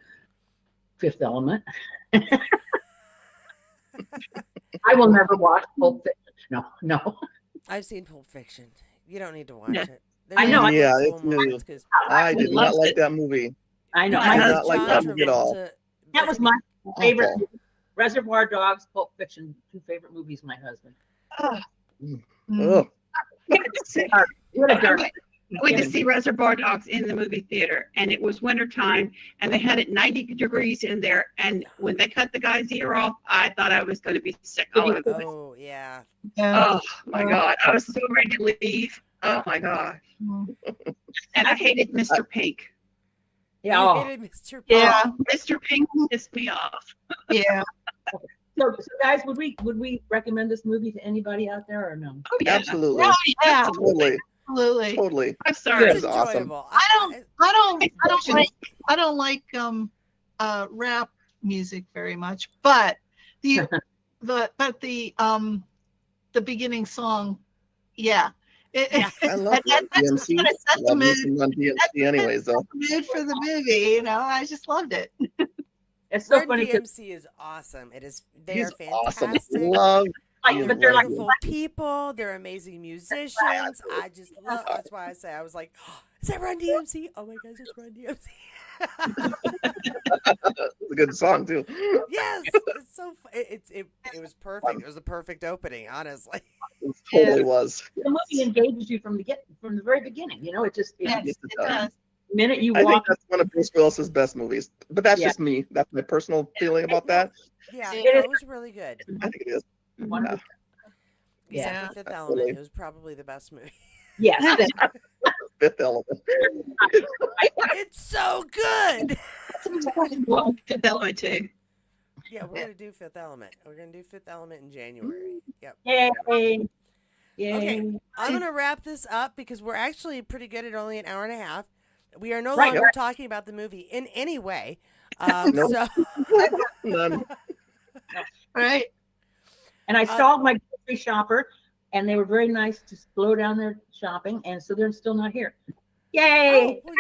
Fifth Element. I will never watch Pulp Fiction. No. I've seen Pulp Fiction. You don't need to watch Yeah. it. I know. Yeah, There's it's little new. moments 'cause I did loved not like it. that movie. I know. I I did did My, not like that movie at all. that was my favorite. Awful. Reservoir Dogs, Pulp Fiction, two favorite movies. My husband. Oh, Mhm. Ugh. I went to see- What a I dark. went I went to see Reservoir Dogs in the movie theater, and it was wintertime, and they had it 90 degrees in there. And when they cut the guy's ear off, I thought I was going to be sick all over the place. Oh, yeah. Yeah. Oh my God. I was so ready to leave. Oh my God. Mhm. And I hated Mr. Pink. Yeah. You Oh. hated Mr. Yeah. Mr. Pink pissed me off. Yeah. So guys, would we recommend this movie to anybody out there or no? Oh yeah. Absolutely. Oh, yeah. Totally. Absolutely. Totally. I'm sorry. It's It's awesome. enjoyable. I don't like rap music very much, but the beginning song, yeah. Yeah. I love that DMC. kind of set the Love me mood. some Run DMC anyways, though. Mood for the movie, I just loved it. It's so Run funny because DMC is awesome. They are He's awesome. fantastic. Love. but they're like Beautiful people. They're amazing musicians. I just love. That's why I say I was like, oh, is that Run DMC? Oh my gosh, it's Run DMC. It's a good song too. Yes, it's so. It was perfect. It was the perfect opening, honestly. It totally was. the movie engages you from the very beginning. It just Yes, Yes, it it does. does. the minute you I think walk. that's one of Bruce Willis's best movies. But that's Yeah. just me. That's my personal feeling about that. Yeah, It no, is- it was really good. I think it is. Wonderful. Except Yeah. for Fifth Absolutely. Element, it was probably the best movie. Yes. Fifth Element. It's so good. Well, Fifth Element too. Yeah, we're gonna do Fifth Element. We're gonna do Fifth Element in January. Yep. Yay. Yay. Okay. I'm gonna wrap this up because we're actually pretty good at only an hour and a half. We are no Right. longer talking about the movie in any way. Nope. So None. Right? And I stalled my grocery shopper, and they were very nice to slow down their shopping, and so they're still not here. Yay! oh,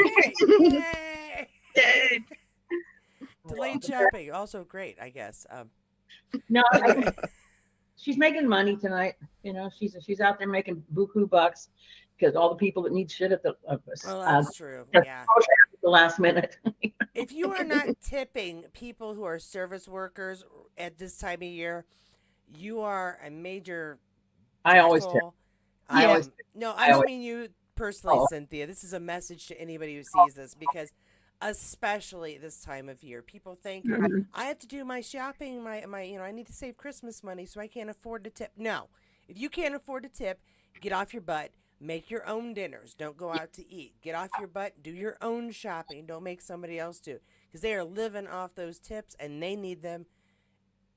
well, yay! Yay. Delayed shopping, also great, I guess. No, Anyway. she's making money tonight. She's out there making buku bucks because all the people that need shit at the Well, that's true. the Yeah. the last minute. If you are not tipping people who are service workers at this time of year, you are a major I always tip. asshole. I always No, I I don't always- mean you personally, Oh. Cynthia. This is a message to anybody who sees this because, especially this time of year, people think Mhm. I have to do my shopping. My I need to save Christmas money, so I can't afford to tip. No, if you can't afford to tip, get off your butt. Make your own dinners. Don't go out to eat. Get off your butt. Do your own shopping. Don't make somebody else do. Because they are living off those tips, and they need them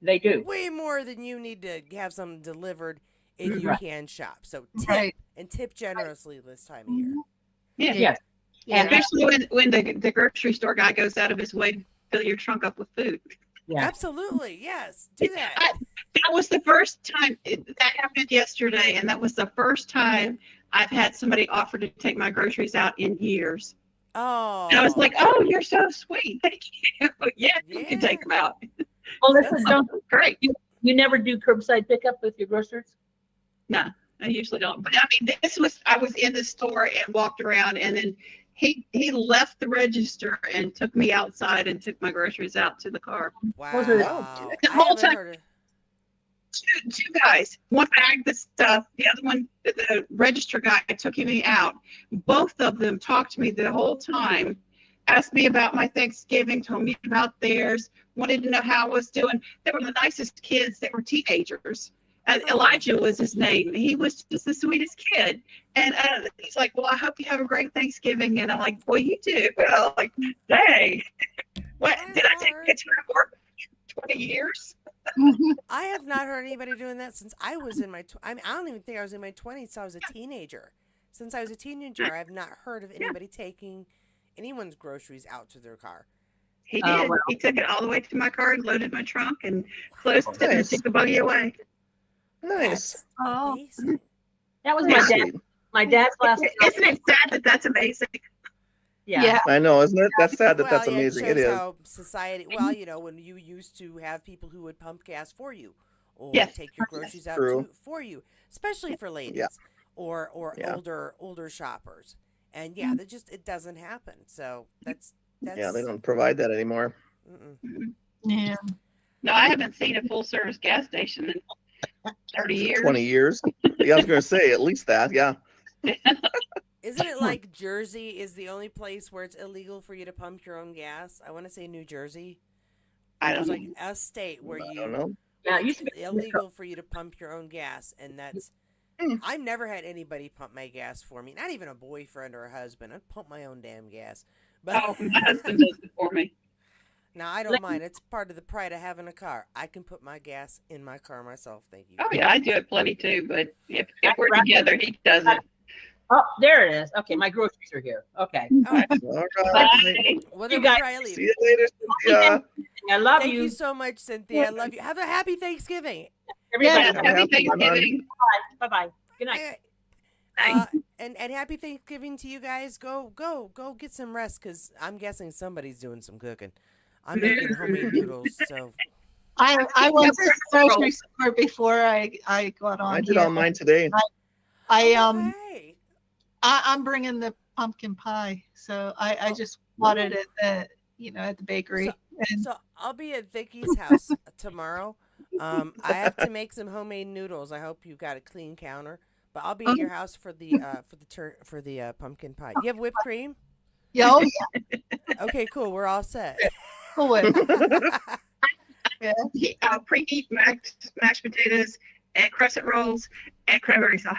They do. way more than you need to have something delivered if you Right. can shop. So tip Right. and tip generously this time of year. Yeah. Yes. Yeah. And Especially when the grocery store guy goes out of his way to fill your trunk up with food. yeah. Absolutely, yes. Do that. That was the first time that happened yesterday, and that was the first time I've had somebody offer to take my groceries out in years. Oh, And I was like, "Oh, you're so sweet. Thank you. Yeah, you can take them out. Well, listen, don't Great." you never do curbside pickup with your groceries? No, I usually don't. But I mean, I was in the store and walked around, and then he left the register and took me outside and took my groceries out to the car. wow. Those are- The I whole haven't time- heard of. Two guys, one bagged the stuff, the other one, the register guy took me out. Both of them talked to me the whole time, asked me about my Thanksgiving, told me about theirs, wanted to know how I was doing. They were the nicest kids. They were teenagers. And Elijah was his name. He was just the sweetest kid. And he's like, "Well, I hope you have a great Thanksgiving." And I'm like, "Well, you too." But I'm like, "Dang, what did I take a picture for 20 years?" I have not heard anybody doing that since I was in my. I don't even think I was in my 20s. So I was a teenager. Since I was a teenager, I have not heard of anybody taking anyone's groceries out to their car. He Oh, did. wow. He took it all the way to my car and loaded my trunk and closed it and Nice. took the buggy away. Nice. That's Oh. amazing. That was Pretty my dad. sweet. My dad's last. Isn't it sad that that's amazing? Yeah. Yeah. I know, isn't it? That's sad that Well, that's yeah, amazing. It It shows is. how society. Well, when you used to have people who would pump gas for you, or Yes. take your groceries out True. for you, especially for ladies Yeah. or Yeah. older shoppers. And yeah, that just it doesn't happen. So that's Yeah, they don't provide that anymore. Mm-mm. Yeah. No, I haven't seen a full service gas station in 30 years. 20 years. Yeah, I was going to say at least that. Yeah. Isn't it like Jersey is the only place where it's illegal for you to pump your own gas? I want to say New Jersey. I There's don't like a state where I you don't know. Yeah. It used it's to be illegal for you to pump your own gas, and that's Mm. I've never had anybody pump my gas for me. Not even a boyfriend or a husband. I pump my own damn gas. But Oh, my husband does it for me. now I don't mind. It's part of the pride of having a car. I can put my gas in my car myself. Thank you. Oh, yeah, I do it plenty too, but if we're together, he does it. Oh, there it is. Okay, my groceries are here. Okay. All right. Bye. Well, You then guys- we'll probably See leave. you later, Cynthia. I love Thank you you, so much, Cynthia. I love you. Have a happy Thanksgiving. everybody. Yeah, happy Happy Thanksgiving. Bye bye. Good night. Hey, Thanks. and happy Thanksgiving to you guys. Go get some rest because I'm guessing somebody's doing some cooking. I'm making homemade noodles, so I went to the grocery store before I got on I did here. all mine today. okay. I'm bringing the pumpkin pie, so I just bought it at the bakery. And So I'll be at Vicky's house tomorrow. I have to make some homemade noodles. I hope you've got a clean counter. But I'll be at your house for the pumpkin pie. You have whipped cream? yeah, oh Okay, cool. We're all set. yeah, cool with Preheat mashed potatoes and crescent rolls and cranberry sauce.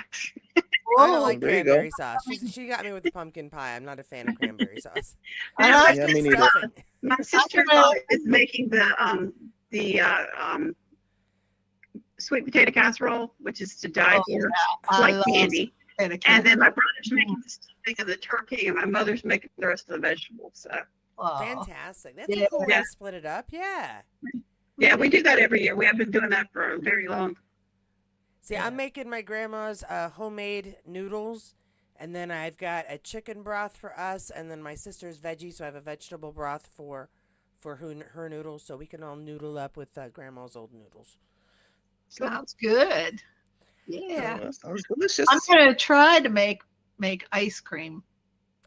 I don't Oh, like there you go. cranberry sauce. She got me with the pumpkin pie. I'm not a fan of cranberry sauce. Uh-huh. Yeah, me neither. Stuffing. My sister-in-law is making the sweet potato casserole, which is to die Oh, for, yeah. I like love candy. potato And then candy. my brother's making the stuffing of the turkey, and my mother's making the rest of the vegetables. So Wow. Fantastic. That's Yeah. a cool way Yeah. to split it up. Yeah. yeah, we do that every year. We have been doing that for very long. See, I'm making my grandma's homemade noodles, and then I've got a chicken broth for us, and then my sister's veggie, so I have a vegetable broth for her noodles, so we can all noodle up with grandma's old noodles. Sounds good. Yeah. That sounds delicious. I'm gonna try to make ice cream.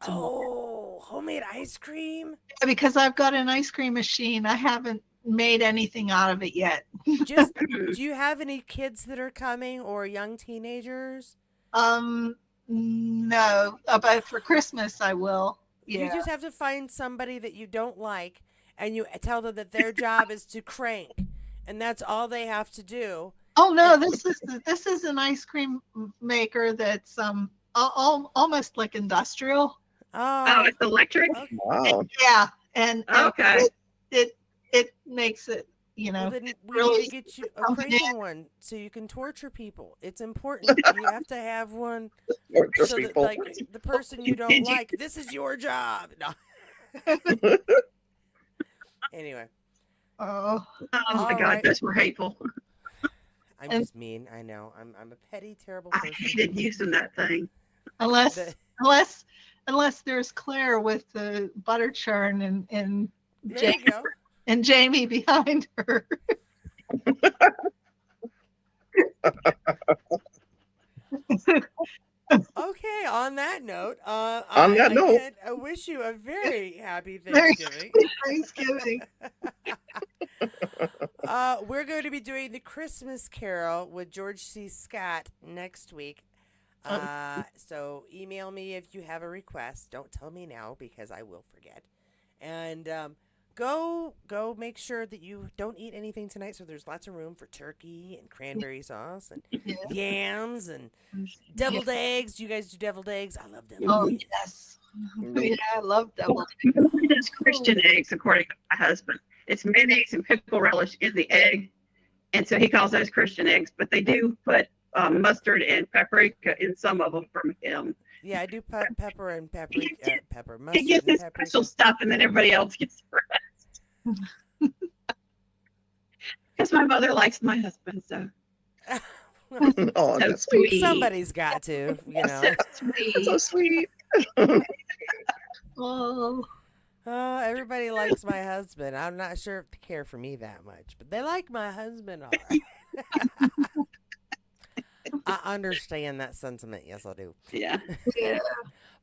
Oh, homemade ice cream? Because I've got an ice cream machine. I haven't made anything out of it yet. Just, do you have any kids that are coming or young teenagers? No, but for Christmas I will. You Yeah. just have to find somebody that you don't like, and you tell them that their job is to crank, and that's all they have to do. Oh no, this is an ice cream maker that's almost like industrial. Oh, it's electric. Okay. Wow. Yeah, and Okay. it makes it, you know, Well, then we really need to get you a something cranking one so you can torture people. It's important. You have to have one Torture so that, people. like, the person you don't like, this is your job. No. Anyway, Oh, Oh my All God, right. those were hateful. I'm And- just mean. I know. I'm a petty, terrible I person. hated using that thing. unless The- unless there's Claire with the butter churn and There you go. and Jamie behind her. Okay, on that note, I wish you a very happy Merry Thanksgiving. Thanksgiving. We're going to be doing the Christmas Carol with George C. Scott next week. So email me if you have a request. Don't tell me now because I will forget. And go make sure that you don't eat anything tonight. So there's lots of room for turkey and cranberry sauce and Yeah. yams and deviled eggs. Do you guys do deviled eggs? I love deviled Oh eggs. yes. Yeah, I love deviled. It's Christian eggs, according to my husband. It's mayonnaise and pickle relish in the egg, and so he calls those Christian eggs. But they do put mustard and paprika in some of them from him. Yeah, I do pepper and paprika. Pepper, He mustard, gets and his paprika. special stuff, and then everybody else gets the rest. Because my mother likes my husband, so Oh, so that's sweet. Somebody's got to, you know. So sweet. so sweet. Oh, Everybody likes my husband. I'm not sure if they care for me that much, but they like my husband. All right. I understand that sentiment. Yes, I do. Yeah. yeah.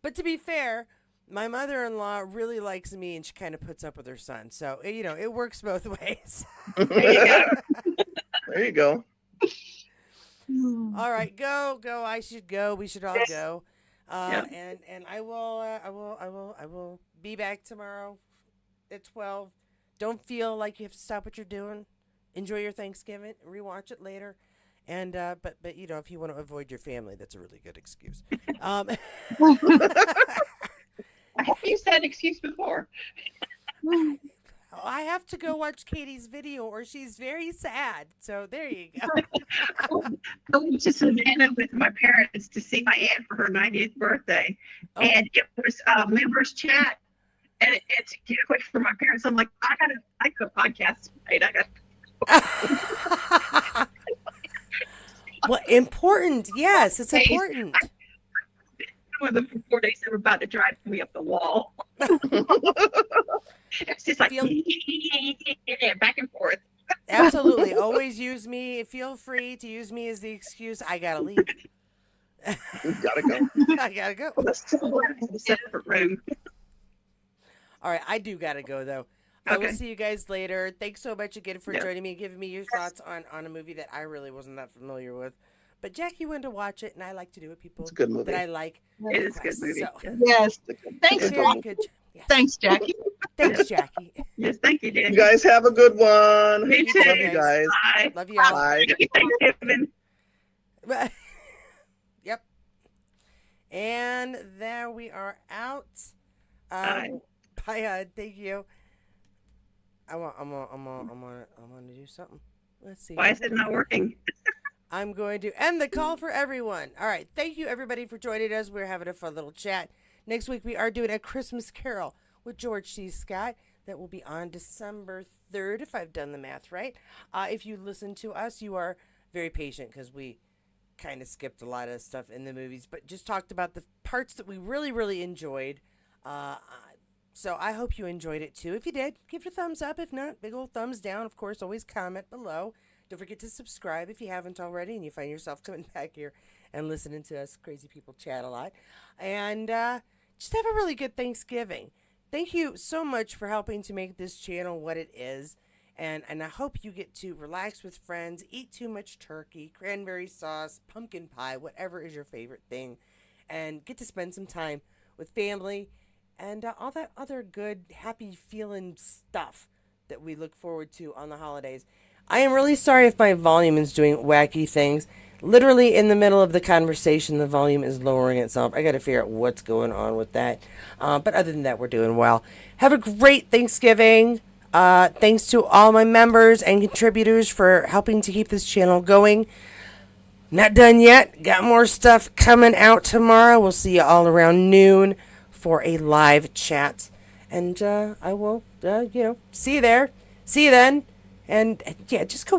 But to be fair, my mother-in-law really likes me, and she kind of puts up with her son. So, you know, it works both ways. There you go. There you go. All right, go. I should go. We should all Yes. go. Yeah. And I will be back tomorrow at 12. Don't feel like you have to stop what you're doing. Enjoy your Thanksgiving. Rewatch it later. And but you know, if you want to avoid your family, that's a really good excuse. I have used that excuse before. I have to go watch Katie's video, or she's very sad. So there you go. I went to Savannah with my parents to see my aunt for her 90th birthday, Oh. and it was members chat. And to get away from my parents, I'm like, I got a podcast tonight. Well, important. Yes, it's important. With them for 4 days, they were about to drive me up the wall. It's just like Feel- back and forth. Absolutely. Always use me. Feel free to use me as the excuse. I gotta leave. You gotta go. I gotta go. A separate room. All right, I do gotta go though. I will Okay. see you guys later. Thanks so much again for Yeah. joining me and giving me your thoughts on a movie that I really wasn't that familiar with. But Jackie went to watch it, and I like to do it. People It's a good movie. that I like. It is a good request. movie. So, Yes. Thanks, It's a good very one. good. Yes. Thanks, Jackie. Thanks, Jackie. Yes, thank you, Dan. You guys have a good one. Me You too. too, Love you guys. Bye. Love you all. Bye. Happy Thanksgiving. Yep. And there we are out. Bye. Bye. Thank you. I'm gonna do something. Let's see. Why is it not working? I'm going to end the call for everyone. All right. Thank you, everybody, for joining us. We're having a fun little chat. Next week, we are doing A Christmas Carol with George C. Scott. That will be on December 3rd, if I've done the math right. If you listen to us, you are very patient because we kind of skipped a lot of stuff in the movies, but just talked about the parts that we really, really enjoyed. So I hope you enjoyed it, too. If you did, give it a thumbs up. If not, big old thumbs down. Of course, always comment below. Don't forget to subscribe if you haven't already and you find yourself coming back here and listening to us crazy people chat a lot. And just have a really good Thanksgiving. Thank you so much for helping to make this channel what it is. And I hope you get to relax with friends, eat too much turkey, cranberry sauce, pumpkin pie, whatever is your favorite thing, and get to spend some time with family and all that other good, happy feeling stuff that we look forward to on the holidays. I am really sorry if my volume is doing wacky things. Literally in the middle of the conversation, the volume is lowering itself. I got to figure out what's going on with that. But other than that, we're doing well. Have a great Thanksgiving. Thanks to all my members and contributors for helping to keep this channel going. Not done yet. Got more stuff coming out tomorrow. We'll see you all around noon for a live chat. And I will, see you there. See you then. And yeah, just go